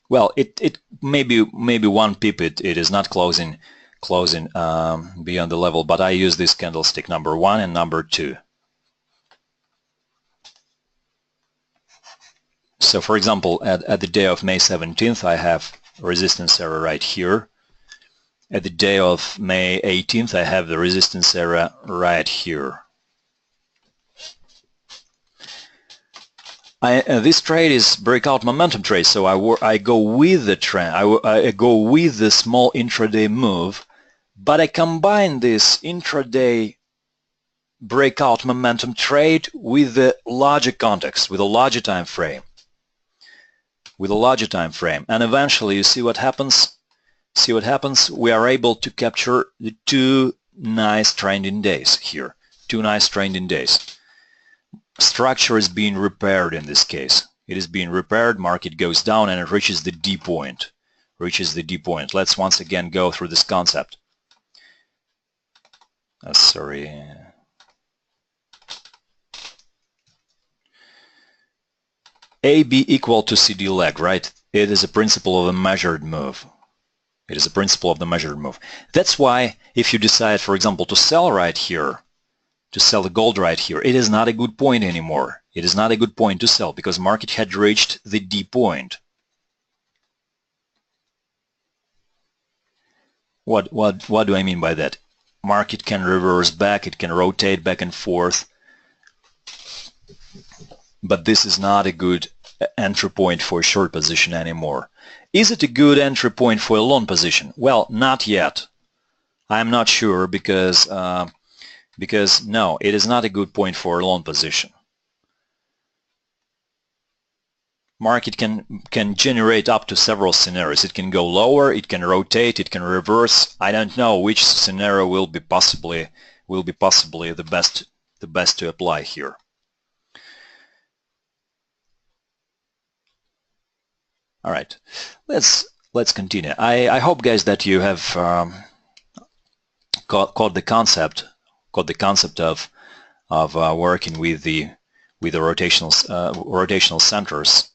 Well, it maybe 1 pip. It is not closing beyond the level, but I use this candlestick number 1 and number 2. So, for example, at the day of May 17th, I have resistance area right here. At the day of May 18th, I have the resistance area right here. This trade is breakout momentum trade, so I go with the trend. I go with the small intraday move, but I combine this intraday breakout momentum trade with the larger context, with a larger time frame. And eventually, you see what happens? We are able to capture the 2 nice trending days here. 2 nice trending days. Structure is being repaired in this case. It is being repaired, market goes down and it reaches the D point. Let's once again go through this concept. Sorry. AB equal to CD leg, right? It is a principle of a measured move. That's why if you decide, for example, to sell right here, to sell the gold right here, it is not a good point anymore. It is not a good point to sell because market had reached the D point. What do I mean by that? Market can reverse back, it can rotate back and forth, but this is not a good entry point for a short position anymore. Is it a good entry point for a long position? Well, not yet. I'm not sure because because no, it is not a good point for a long position. Market can generate up to several scenarios. It can go lower, it can rotate, it can reverse. I don't know which scenario will be possibly the best to apply here. All right, let's continue. I hope, guys, that you have caught the concept of working with the rotational centers.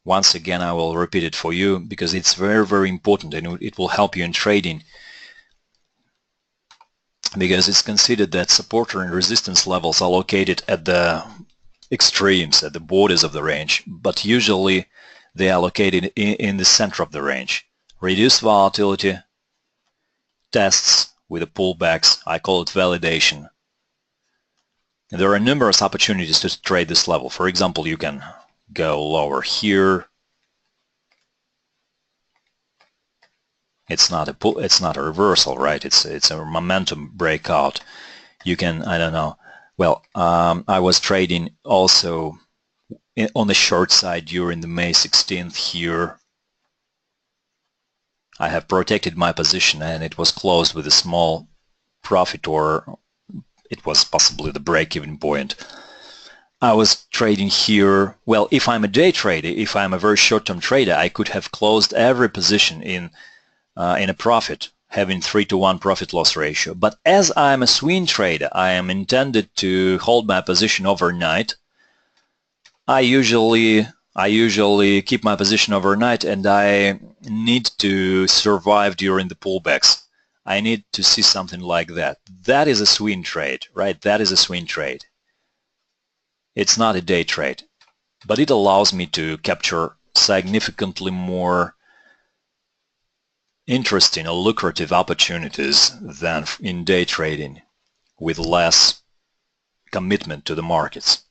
Once again, I will repeat it for you because it's very important, and it will help you in trading, because it's considered that support and resistance levels are located at the extremes, at the borders of the range, but usually they are located in the center of the range. Reduced volatility, tests with the pullbacks, I call it validation. And there are numerous opportunities to trade this level. For example, you can go lower here. It's not a reversal, right? It's a momentum breakout. You can, I don't know. Well, I was trading also on the short side during the May 16th here. I have protected my position, and it was closed with a small profit, or it was possibly the break-even point. I was trading here. Well, if I'm a day trader, if I'm a very short-term trader, I could have closed every position in a profit, having 3-to-1 profit-loss ratio. But as I'm a swing trader, I am intended to hold my position overnight. I usually keep my position overnight, and I need to survive during the pullbacks. I need to see something like that. That is a swing trade, right? That is a swing trade. It's not a day trade, but it allows me to capture significantly more interesting or lucrative opportunities than in day trading, with less commitment to the markets.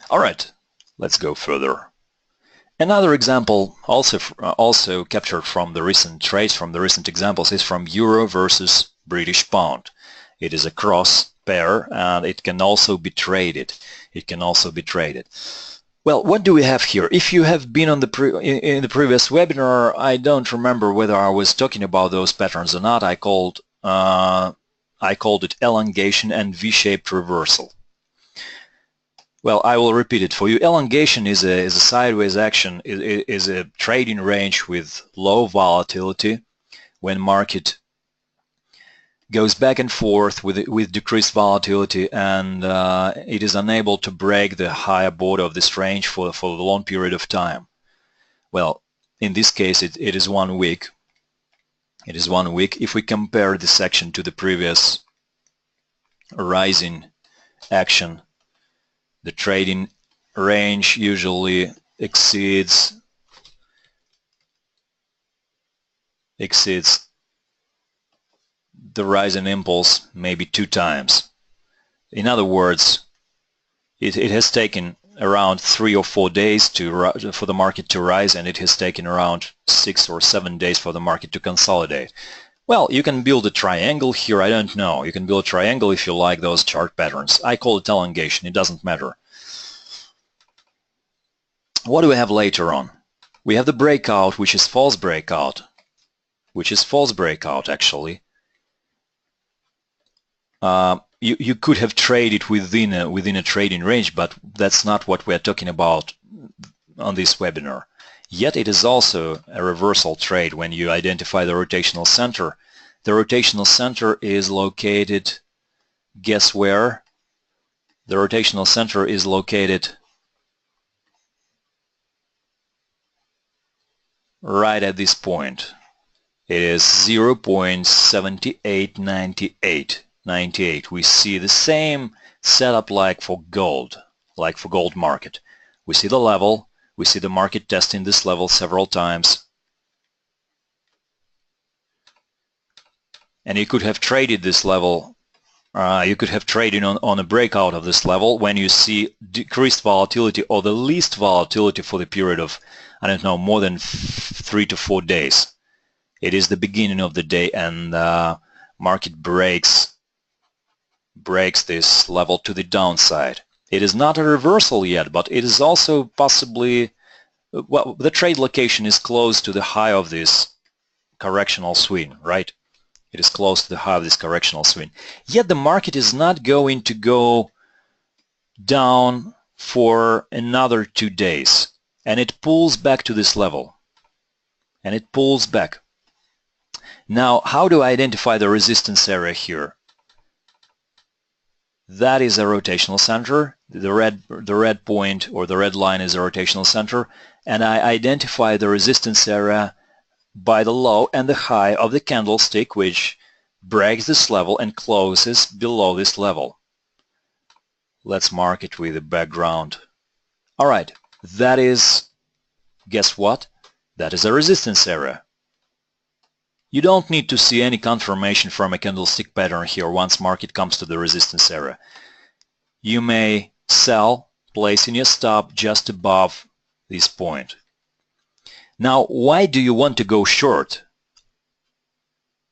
All right, let's go further. Another example, also captured from the recent trades, from the recent examples, is from Euro versus British Pound. It is a cross pair, and it can also be traded. Well, what do we have here? If you have been on in the previous webinar, I don't remember whether I was talking about those patterns or not. I called it elongation and V-shaped reversal. Well, I will repeat it for you. Elongation is a sideways action, is a trading range with low volatility when market goes back and forth with decreased volatility, and it is unable to break the higher border of this range for the long period of time. Well, in this case, it is 1 week. It is 1 week. If we compare this action to the previous rising action, the trading range usually exceeds the rising impulse maybe 2 times. In other words, it has taken around 3 or 4 days for the market to rise, and it has taken around 6 or 7 days for the market to consolidate. Well, you can build a triangle here. I don't know. You can build a triangle if you like those chart patterns. I call it elongation. It doesn't matter. What do we have later on? We have the breakout, which is false breakout, actually. You could have traded within a trading range, but that's not what we're talking about on this webinar. Yet it is also a reversal trade when you identify the rotational center. The rotational center is located, guess where? The rotational center is located right at this point. It is 0.7898. We see the same setup like for gold market. We see the level, we see the market testing this level several times. And you could have traded this level, you could have traded on a breakout of this level when you see decreased volatility or the least volatility for the period of, I don't know, more than 3 to 4 days. It is the beginning of the day, and market breaks breaks this level to the downside. It is not a reversal yet, but it is also possibly, well, the trade location is close to the high of this correctional swing, right? It is close to the high of this correctional swing. Yet the market is not going to go down for another 2 days, and it pulls back to this level, and it pulls back. Now, how do I identify the resistance area here? That is a rotational center. The red point or the red line is a rotational center, and I identify the resistance area by the low and the high of the candlestick, which breaks this level and closes below this level. Let's mark it with a background. All right, that is, guess what? That is a resistance area. You don't need to see any confirmation from a candlestick pattern here once market comes to the resistance area. You may sell, placing your stop just above this point. Now, why do you want to go short?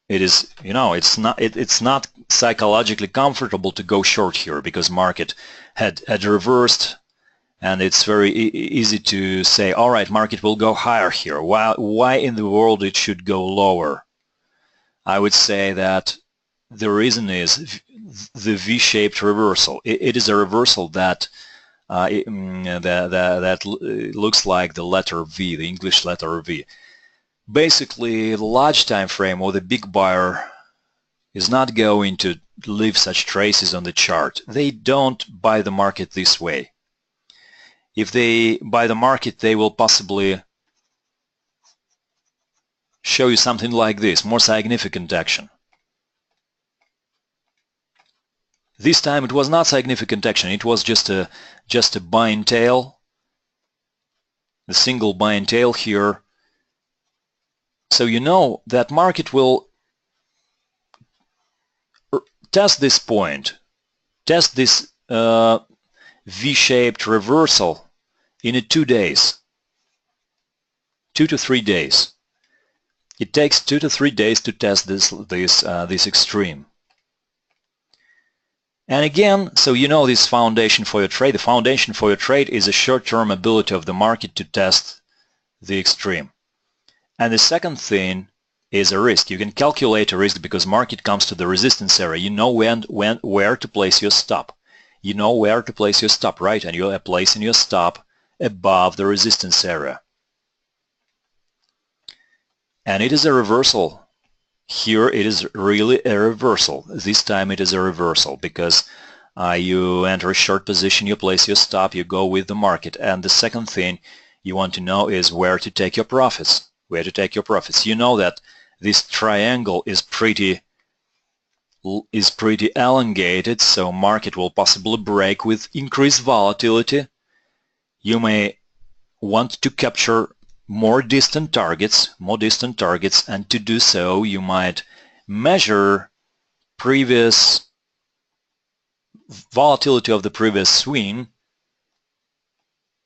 It is, you know, it's not psychologically comfortable to go short here because market had reversed, and it's very easy to say, all right, market will go higher here. Why in the world it should go lower? I would say that the reason is the V-shaped reversal. It is a reversal that looks like the letter V, the English letter V. Basically, the large time frame or the big buyer is not going to leave such traces on the chart. They don't buy the market this way. If they buy the market, they will possibly show you something like this, more significant action. This time it was not significant action, it was just a buying tail, the single buying tail here. So you know that market will test this point, test this V-shaped reversal in 2 days, 2 to 3 days. It takes 2 to 3 days to test this extreme. And again, so you know this foundation for your trade. The foundation for your trade is a short-term ability of the market to test the extreme. And the second thing is a risk. You can calculate a risk because market comes to the resistance area. You know where to place your stop. You know where to place your stop, right? And you are placing your stop above the resistance area. And it is a reversal. Here it is really a reversal. This time it is a reversal because you enter a short position, you place your stop, you go with the market. And the second thing you want to know is where to take your profits. Where to take your profits. You know that this triangle is pretty elongated, so market will possibly break with increased volatility. You may want to capture more distant targets, and to do so you might measure previous volatility of the previous swing.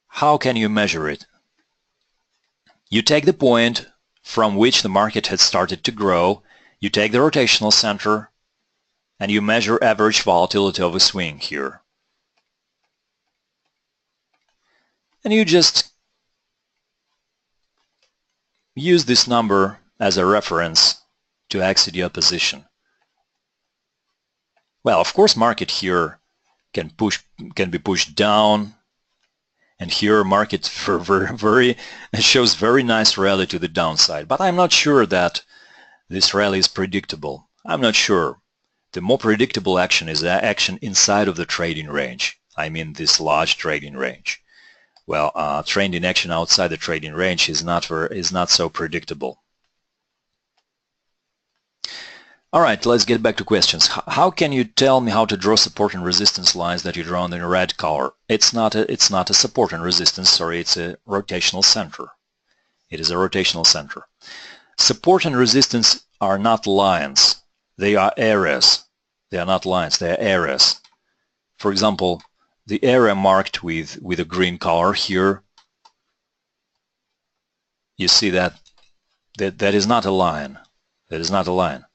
How can you measure it? You take the point from which the market had started to grow, you take the rotational center, and you measure average volatility of a swing here. And you just use this number as a reference to exit your position. Well, of course, market here can be pushed down, and here market shows very nice rally to the downside. But I'm not sure that this rally is predictable. I'm not sure. The more predictable action is the action inside of the trading range. I mean this large trading range. Well, trading action outside the trading range is not so predictable. All right, let's get back to questions. How can you tell me how to draw support and resistance lines that you draw in red color? It's not a support and resistance. Sorry, it's a rotational center. It is a rotational center. Support and resistance are not lines. They are areas. They are not lines. They are areas. For example, the area marked with a green color here, you see that is not a line. That is not a line.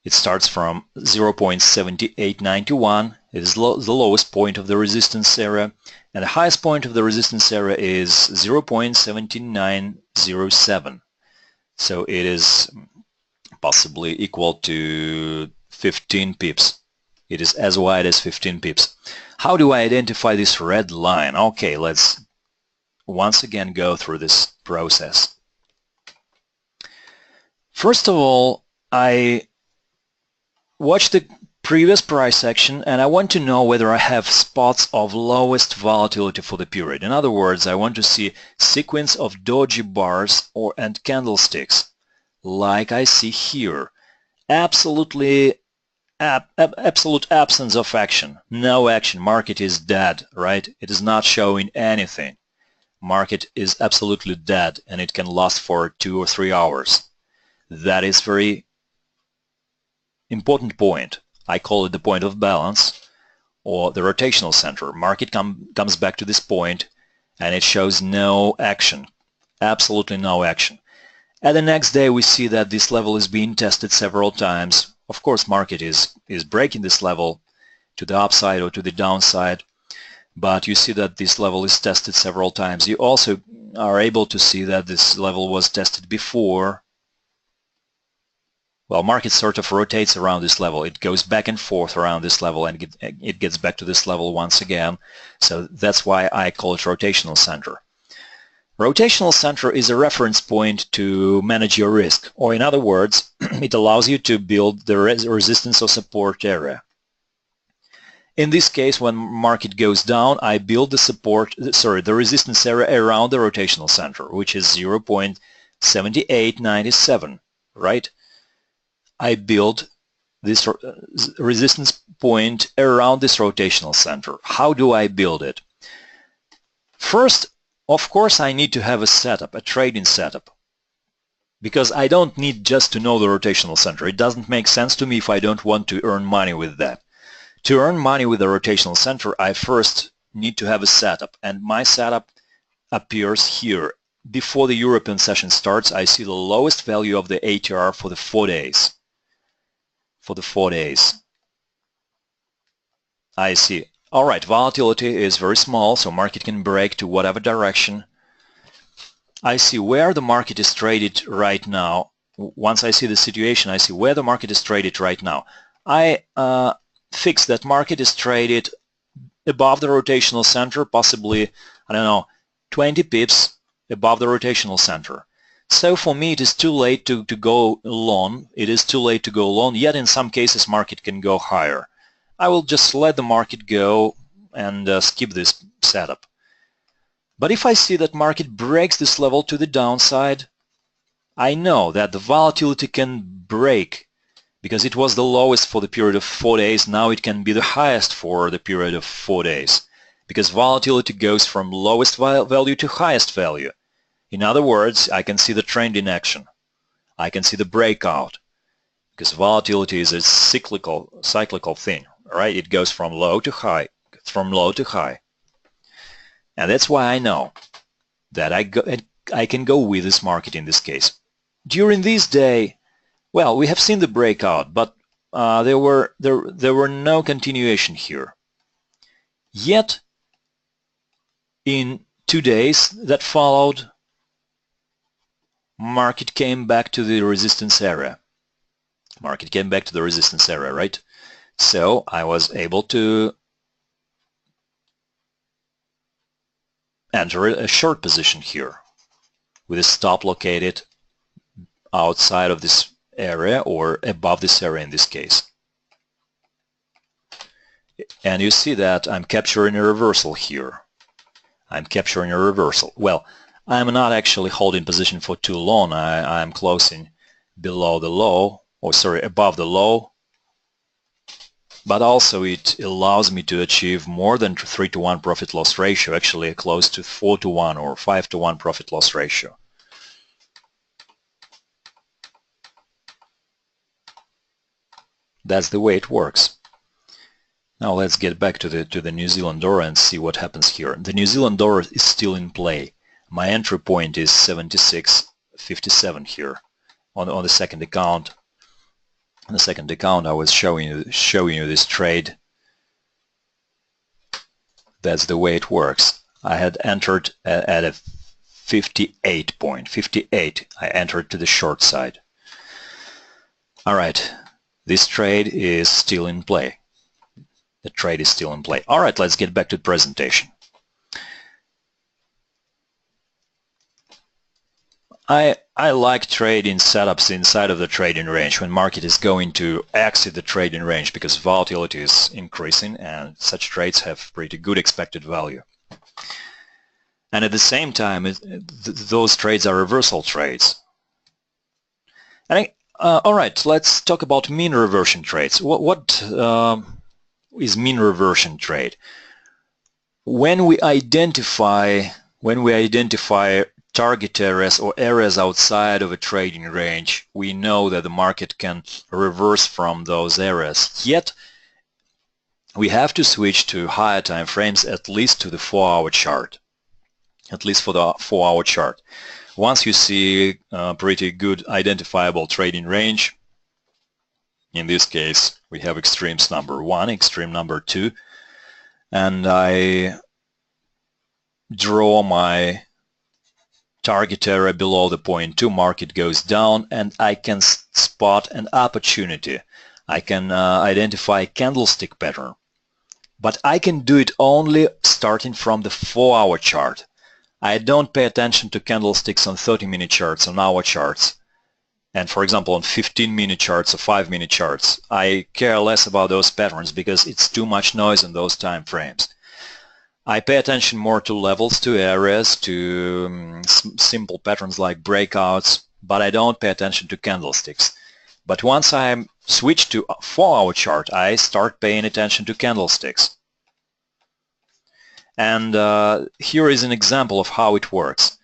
It starts from 0.7891. It is the lowest point of the resistance area, and the highest point of the resistance area is 0.7907. So it is possibly equal to 15 pips. It is as wide as 15 pips. How do I identify this red line? Okay, let's once again go through this process. First of all, I watch the previous price action and I want to know whether I have spots of lowest volatility for the period. In other words, I want to see sequence of doji bars and candlesticks like I see here. Absolute absence of action. No action. Market is dead, right? It is not showing anything. Market is absolutely dead and it can last for 2 or 3 hours. That is very important point. I call it the point of balance or the rotational center. Market comes back to this point and it shows no action, absolutely no action. And the next day we see that this level is being tested several times. Of course, market is breaking this level to the upside or to the downside, but you see that this level is tested several times. You also are able to see that this level was tested before. Well, market sort of rotates around this level. It goes back and forth around this level and it gets back to this level once again. So that's why I call it rotational center. Rotational center is a reference point to manage your risk, or in other words, it allows you to build the resistance or support area. In this case, when market goes down, I build the resistance area around the rotational center, which is 0.7897, right? I build this resistance point around this rotational center. How do I build it? First, of course, I need to have a setup, a trading setup, because I don't need just to know the rotational center. It doesn't make sense to me if I don't want to earn money with that. To earn money with the rotational center, I first need to have a setup, and my setup appears here. Before the European session starts, I see the lowest value of the ATR for the 4 days. For the 4 days. I see. All right, volatility is very small, so market can break to whatever direction. I see where the market is traded right now. Once I see the situation, I see where the market is traded right now. I fix that market is traded above the rotational center, possibly, I don't know, 20 pips above the rotational center. So for me, it is too late to go long. It is too late to go long, yet in some cases market can go higher. I will just let the market go and skip this setup. But if I see that market breaks this level to the downside, I know that the volatility can break because it was the lowest for the period of 4 days. Now it can be the highest for the period of 4 days because volatility goes from lowest value to highest value. In other words, I can see the trend in action. I can see the breakout because volatility is a cyclical thing, right? It goes from low to high, And that's why I know that I can go with this market in this case. During this day, well, we have seen the breakout, but there were no continuation here. Yet, in 2 days that followed, market came back to the resistance area. Market came back to the resistance area, right? So I was able to enter a short position here with a stop located outside of this area or above this area in this case. And you see that I'm capturing a reversal here. I'm capturing a reversal. Well, I'm not actually holding position for too long. I'm closing below the low, or sorry, above the low. But also it allows me to achieve more than 3-to-1 profit-loss ratio, actually close to 4-to-1 or 5-to-1 profit-loss ratio. That's the way it works. Now let's get back to the New Zealand dollar and see what happens here. The New Zealand dollar is still in play. My entry point is 76.57 here on the second account. On the second account I was showing you this trade. That's the way it works. I had entered at a 58. I entered to the short side. Alright, this trade is still in play. The trade is still in play. Alright, let's get back to the presentation. I like trading setups inside of the trading range when market is going to exit the trading range because volatility is increasing and such trades have pretty good expected value. And at the same time, those trades are reversal trades. And all right, let's talk about mean reversion trades. What is mean reversion trade? When we identify target areas or areas outside of a trading range, we know that the market can reverse from those areas. Yet we have to switch to higher time frames, at least to the 4-hour chart. At least for the 4-hour chart. Once you see a pretty good identifiable trading range, in this case we have extremes number 1, extreme number 2, and I draw my target area below the point 2, market goes down, and I can spot an opportunity. I can identify a candlestick pattern. But I can do it only starting from the 4-hour chart. I don't pay attention to candlesticks on 30-minute charts, on hour charts, and for example on 15-minute charts or 5-minute charts. I care less about those patterns because it's too much noise in those time frames. I pay attention more to levels, to areas, to simple patterns like breakouts, but I don't pay attention to candlesticks. But once I switch to a 4-hour chart, I start paying attention to candlesticks. And here is an example of how it works.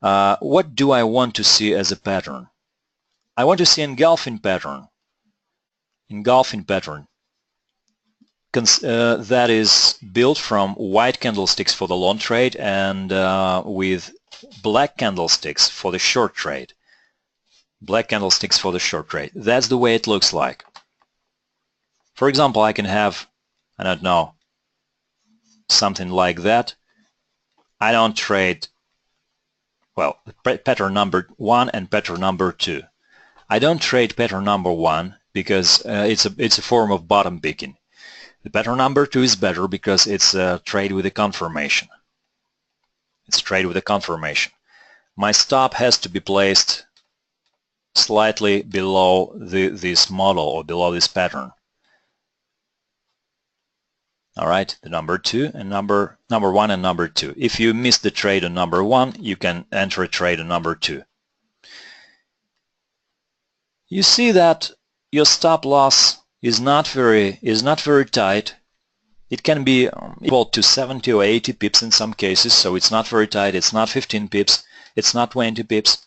What do I want to see as a pattern? I want to see engulfing pattern. Engulfing pattern. That is built from white candlesticks for the long trade and with black candlesticks for the short trade. Black candlesticks for the short trade. That's the way it looks like. For example, I can have, I don't know, something like that. I don't trade, well, pattern number 1 and pattern number 2. I don't trade pattern number 1 because it's a form of bottom picking. The pattern number 2 is better because it's a trade with a confirmation. It's a trade with a confirmation. My stop has to be placed slightly below this model or below this pattern. All right, the number 2 and number 1 and number 2. If you miss the trade on number 1, you can enter a trade on number 2. You see that your stop loss is not very tight. It can be equal to 70 or 80 pips in some cases, so it's not very tight. It's not 15 pips, it's not 20 pips.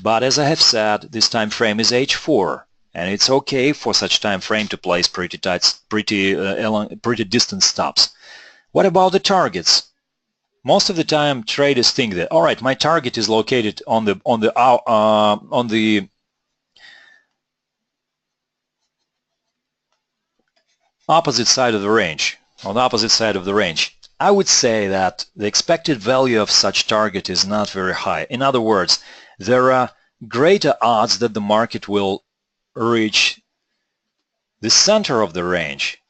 But as I have said, this time frame is H4, and it's okay for such time frame to place pretty tight, pretty distant stops. What about the targets? Most of the time, traders think that, all right, my target is located on the opposite side of the range, on the opposite side of the range. I would say that the expected value of such target is not very high. In other words, there are greater odds that the market will reach the center of the range,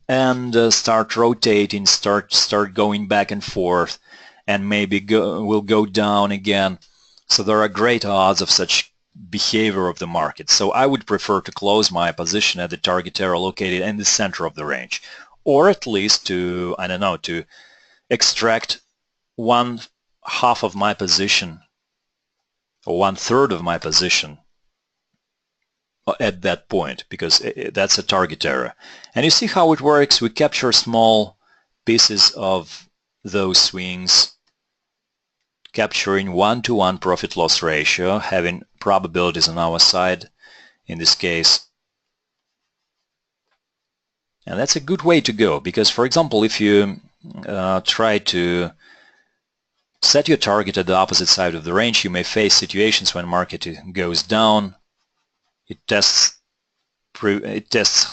and start rotating, start going back and forth, and maybe will go down again. So there are great odds of such behavior of the market. So I would prefer to close my position at the target area located in the center of the range, or at least to, I don't know, to extract 1/2 of my position or 1/3 of my position at that point, because that's a target area. And you see how it works. We capture small pieces of those swings, capturing 1-to-1 profit-loss ratio, having probabilities on our side in this case. And that's a good way to go, because for example, if you try to set your target at the opposite side of the range, you may face situations when market goes down it tests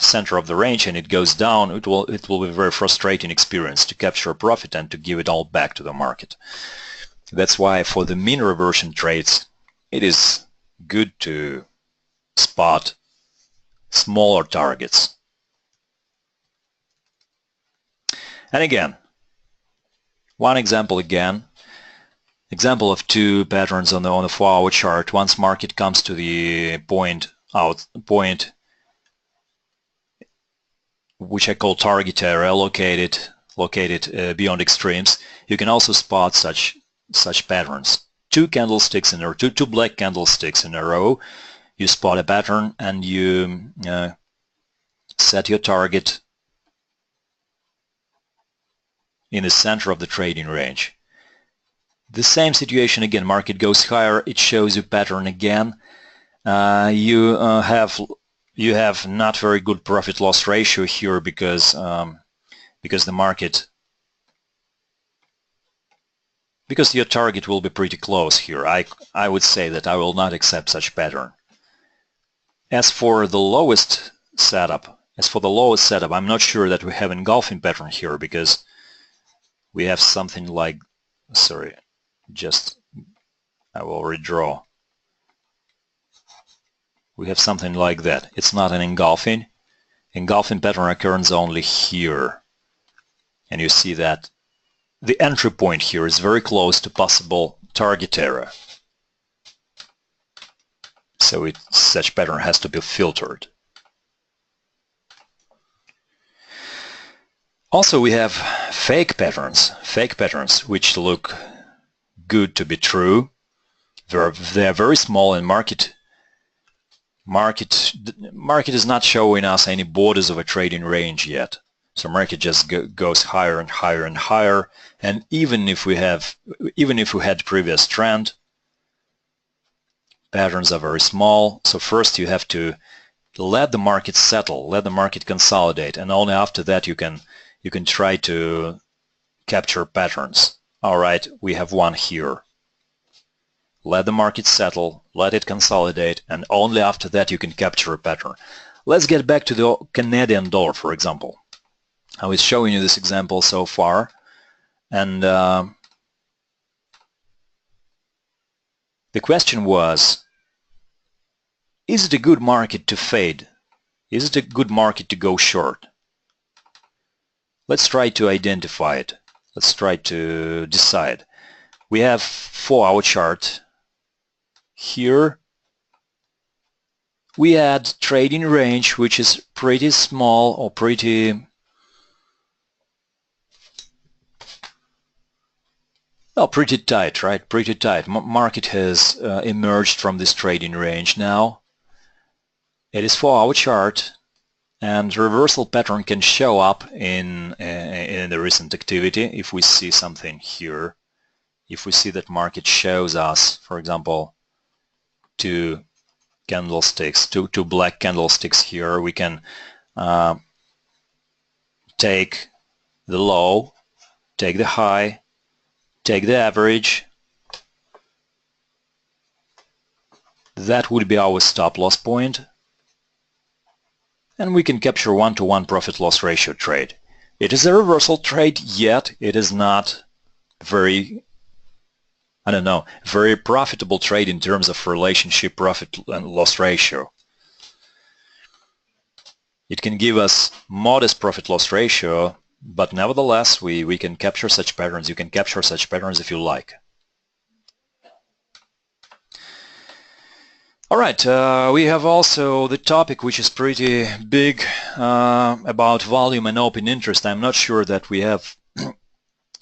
center of the range and it goes down, it will be a very frustrating experience to capture a profit and to give it all back to the market. That's why for the mean reversion trades, it is good to spot smaller targets. And again, one example again. Example of two patterns on the 4-hour chart. Once market comes to the point which I call target area, located beyond extremes, you can also spot such patterns. Two candlesticks in a row, two black candlesticks in a row. You spot a pattern and you set your target in the center of the trading range. The same situation again. Market goes higher. It shows you pattern again. You have not very good profit-loss ratio here because the market, because your target will be pretty close here. I would say that I will not accept such pattern. As for the lowest setup, I'm not sure that we have engulfing pattern here because we have something like, sorry, just I will redraw. We have something like that. It's not an engulfing. Engulfing pattern occurs only here. And you see that the entry point here is very close to possible target area. So such pattern has to be filtered. Also we have fake patterns which look good to be true. They are very small and market is not showing us any borders of a trading range yet. So market just goes higher and higher and higher. And even if we had previous trend, patterns are very small. So first you have to let the market settle, let the market consolidate, and only after that you can try to capture patterns. All right, we have one here. Let the market settle, let it consolidate, and only after that you can capture a pattern. Let's get back to the Canadian dollar, for example. I was showing you this example so far, and the question was, is it a good market to fade? Is it a good market to go short? Let's try to identify it. Let's try to decide. We have 4-hour chart. Here we had trading range which is pretty small or pretty tight, right? Pretty tight. Market has emerged from this trading range now. It is 4-hour chart, and reversal pattern can show up in the recent activity if we see something here. If we see that market shows us, for example, two candlesticks, two black candlesticks here, we can take the low, take the high, take the average. That would be our stop loss point. And we can capture 1-to-1 profit-loss ratio trade. It is a reversal trade, yet it is not very, very profitable trade in terms of relationship profit and loss ratio. It can give us modest profit-loss ratio, but nevertheless we can capture such patterns. You can capture such patterns if you like. All right, we have also the topic which is pretty big about volume and open interest. I'm not sure that we have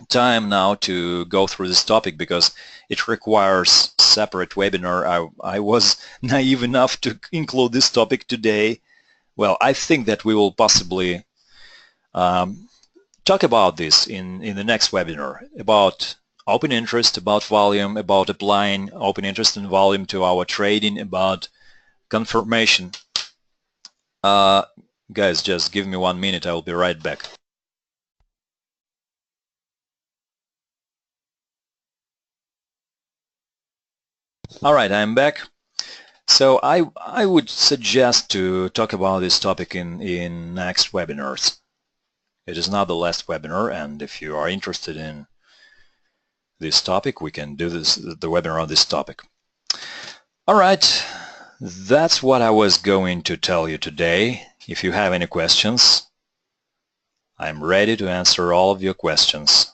time now to go through this topic because it requires separate webinar. I was naive enough to include this topic today. Well, I think that we will possibly talk about this in the next webinar, about open interest, about volume, about applying open interest and volume to our trading, about confirmation. Guys, just give me 1 minute, I will be right back. All right, I'm back. So I would suggest to talk about this topic in next webinars. It is not the last webinar, and if you are interested in this topic, we can do the webinar on this topic. All right, that's what I was going to tell you today. If you have any questions, I'm ready to answer all of your questions.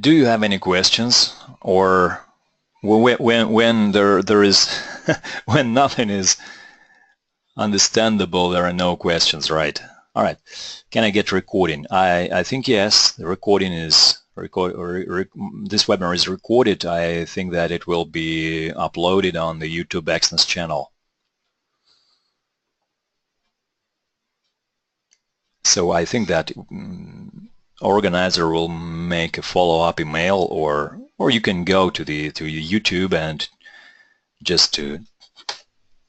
Do you have any questions, or when there is when nothing is understandable, there are no questions, right? All right. Can I get recording? I think yes. The recording is this webinar is recorded. I think that it will be uploaded on the YouTube Exness channel. So I think that organizer will make a follow-up email, or you can go to YouTube and just to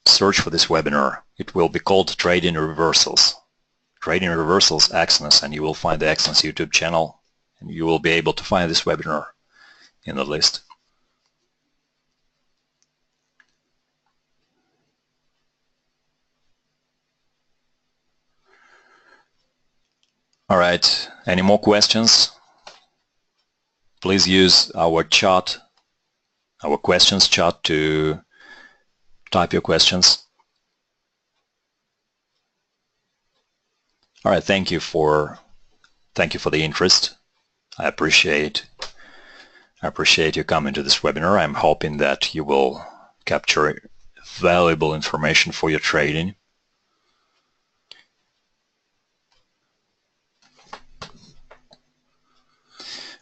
search for this webinar. It will be called Trading Reversals. Trading Reversals Exness, and you will find the Exness YouTube channel, and you will be able to find this webinar in the list. All right, any more questions? Please use our chat, our questions chat, to type your questions. All right, thank you for the interest. I appreciate you coming to this webinar. I'm hoping that you will capture valuable information for your trading.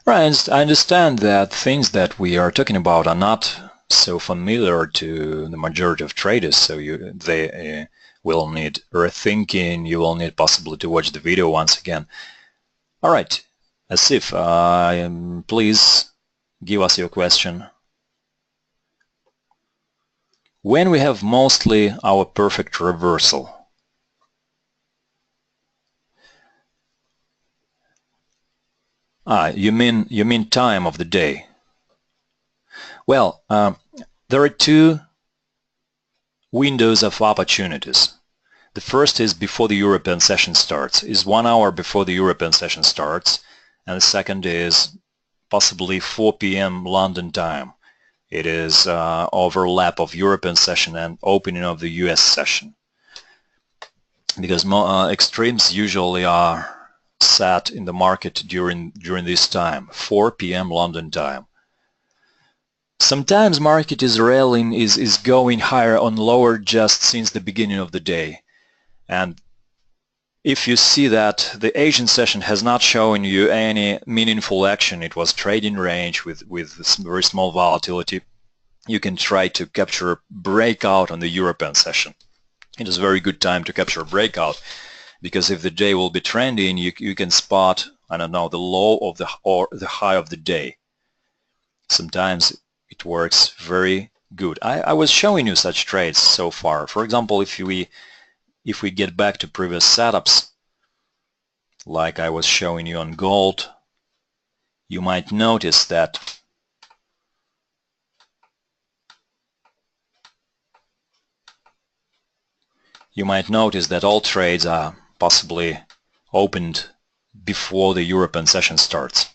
Right, I understand that things that we are talking about are not so familiar to the majority of traders, so they will need rethinking. You will need possibly to watch the video once again. All right, Asif, please give us your question. When we have mostly our perfect reversal, you mean time of the day. Well, there are two windows of opportunities. The first is before the European session starts, is 1 hour before the European session starts, and the second is possibly 4 p.m. London time. It is overlap of European session and opening of the US session, because extremes usually are set in the market during this time, 4 p.m. London time. Sometimes market is rallying, is going higher on lower just since the beginning of the day. And if you see that the Asian session has not shown you any meaningful action, it was trading range with very small volatility, you can try to capture a breakout on the European session. It is a very good time to capture a breakout, because if the day will be trending, you can spot, I don't know, the low of or the high of the day. Sometimes it works very good. I was showing you such trades so far. For example, if we get back to previous setups, like I was showing you on gold, you might notice that all trades are possibly opened before the European session starts.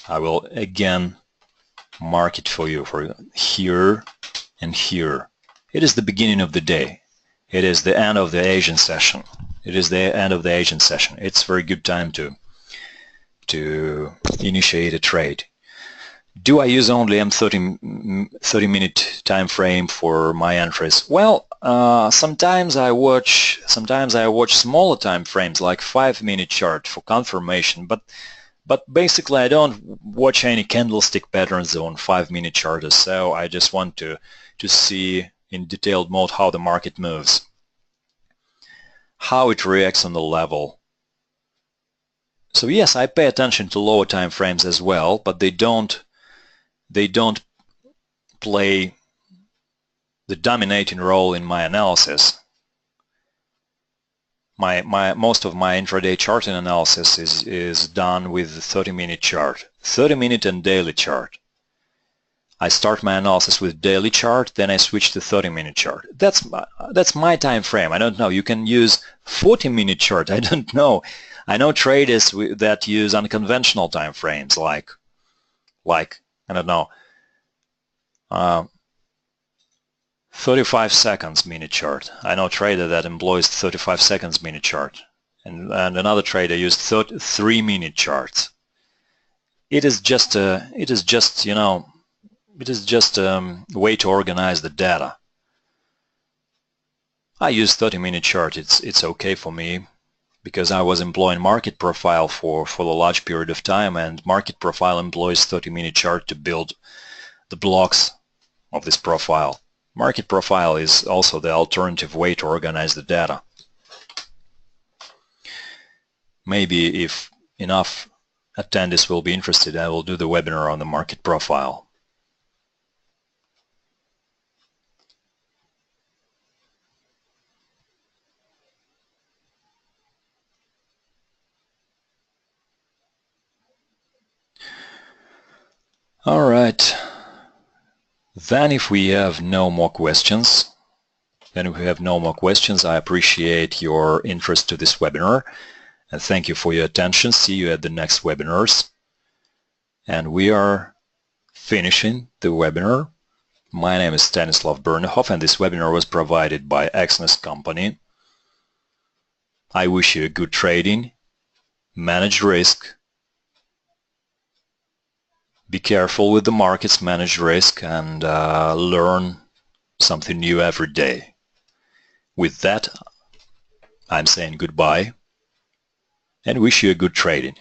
I will again mark it for you for here and here. It is the beginning of the day. It is the end of the Asian session. It's a very good time to initiate a trade. Do I use only M30-minute time frame for my entries? Well, sometimes I watch smaller time frames, like 5-minute chart for confirmation, but basically I don't watch any candlestick patterns on 5-minute charts, so I just want to see in detailed mode how the market moves. how it reacts on the level. So yes, I pay attention to lower time frames as well, but they don't play the dominating role in my analysis. Most of my intraday charting analysis is done with the 30-minute chart, 30-minute and daily chart. I start my analysis with daily chart, then I switch to 30-minute chart. That's my time frame. I don't know. You can use 40-minute chart. I don't know. I know traders that use unconventional time frames, like I don't know, 35 seconds minute chart. I know a trader that employs 35 seconds minute chart, and another trader used 3-minute charts. It is just a way to organize the data. I use 30-minute chart. It's okay for me because I was employing market profile for the large period of time, and market profile employs 30-minute chart to build the blocks of this profile. Market profile is also the alternative way to organize the data. Maybe if enough attendees will be interested, I will do the webinar on the market profile. All right. Then if we have no more questions, I appreciate your interest to this webinar, and thank you for your attention. See you at the next webinars. And we are finishing the webinar. My name is Stanislav Bernehoff, and this webinar was provided by Exness Company. I wish you good trading, manage risk, be careful with the markets, manage risk, and learn something new every day. With that, I'm saying goodbye and wish you a good trading.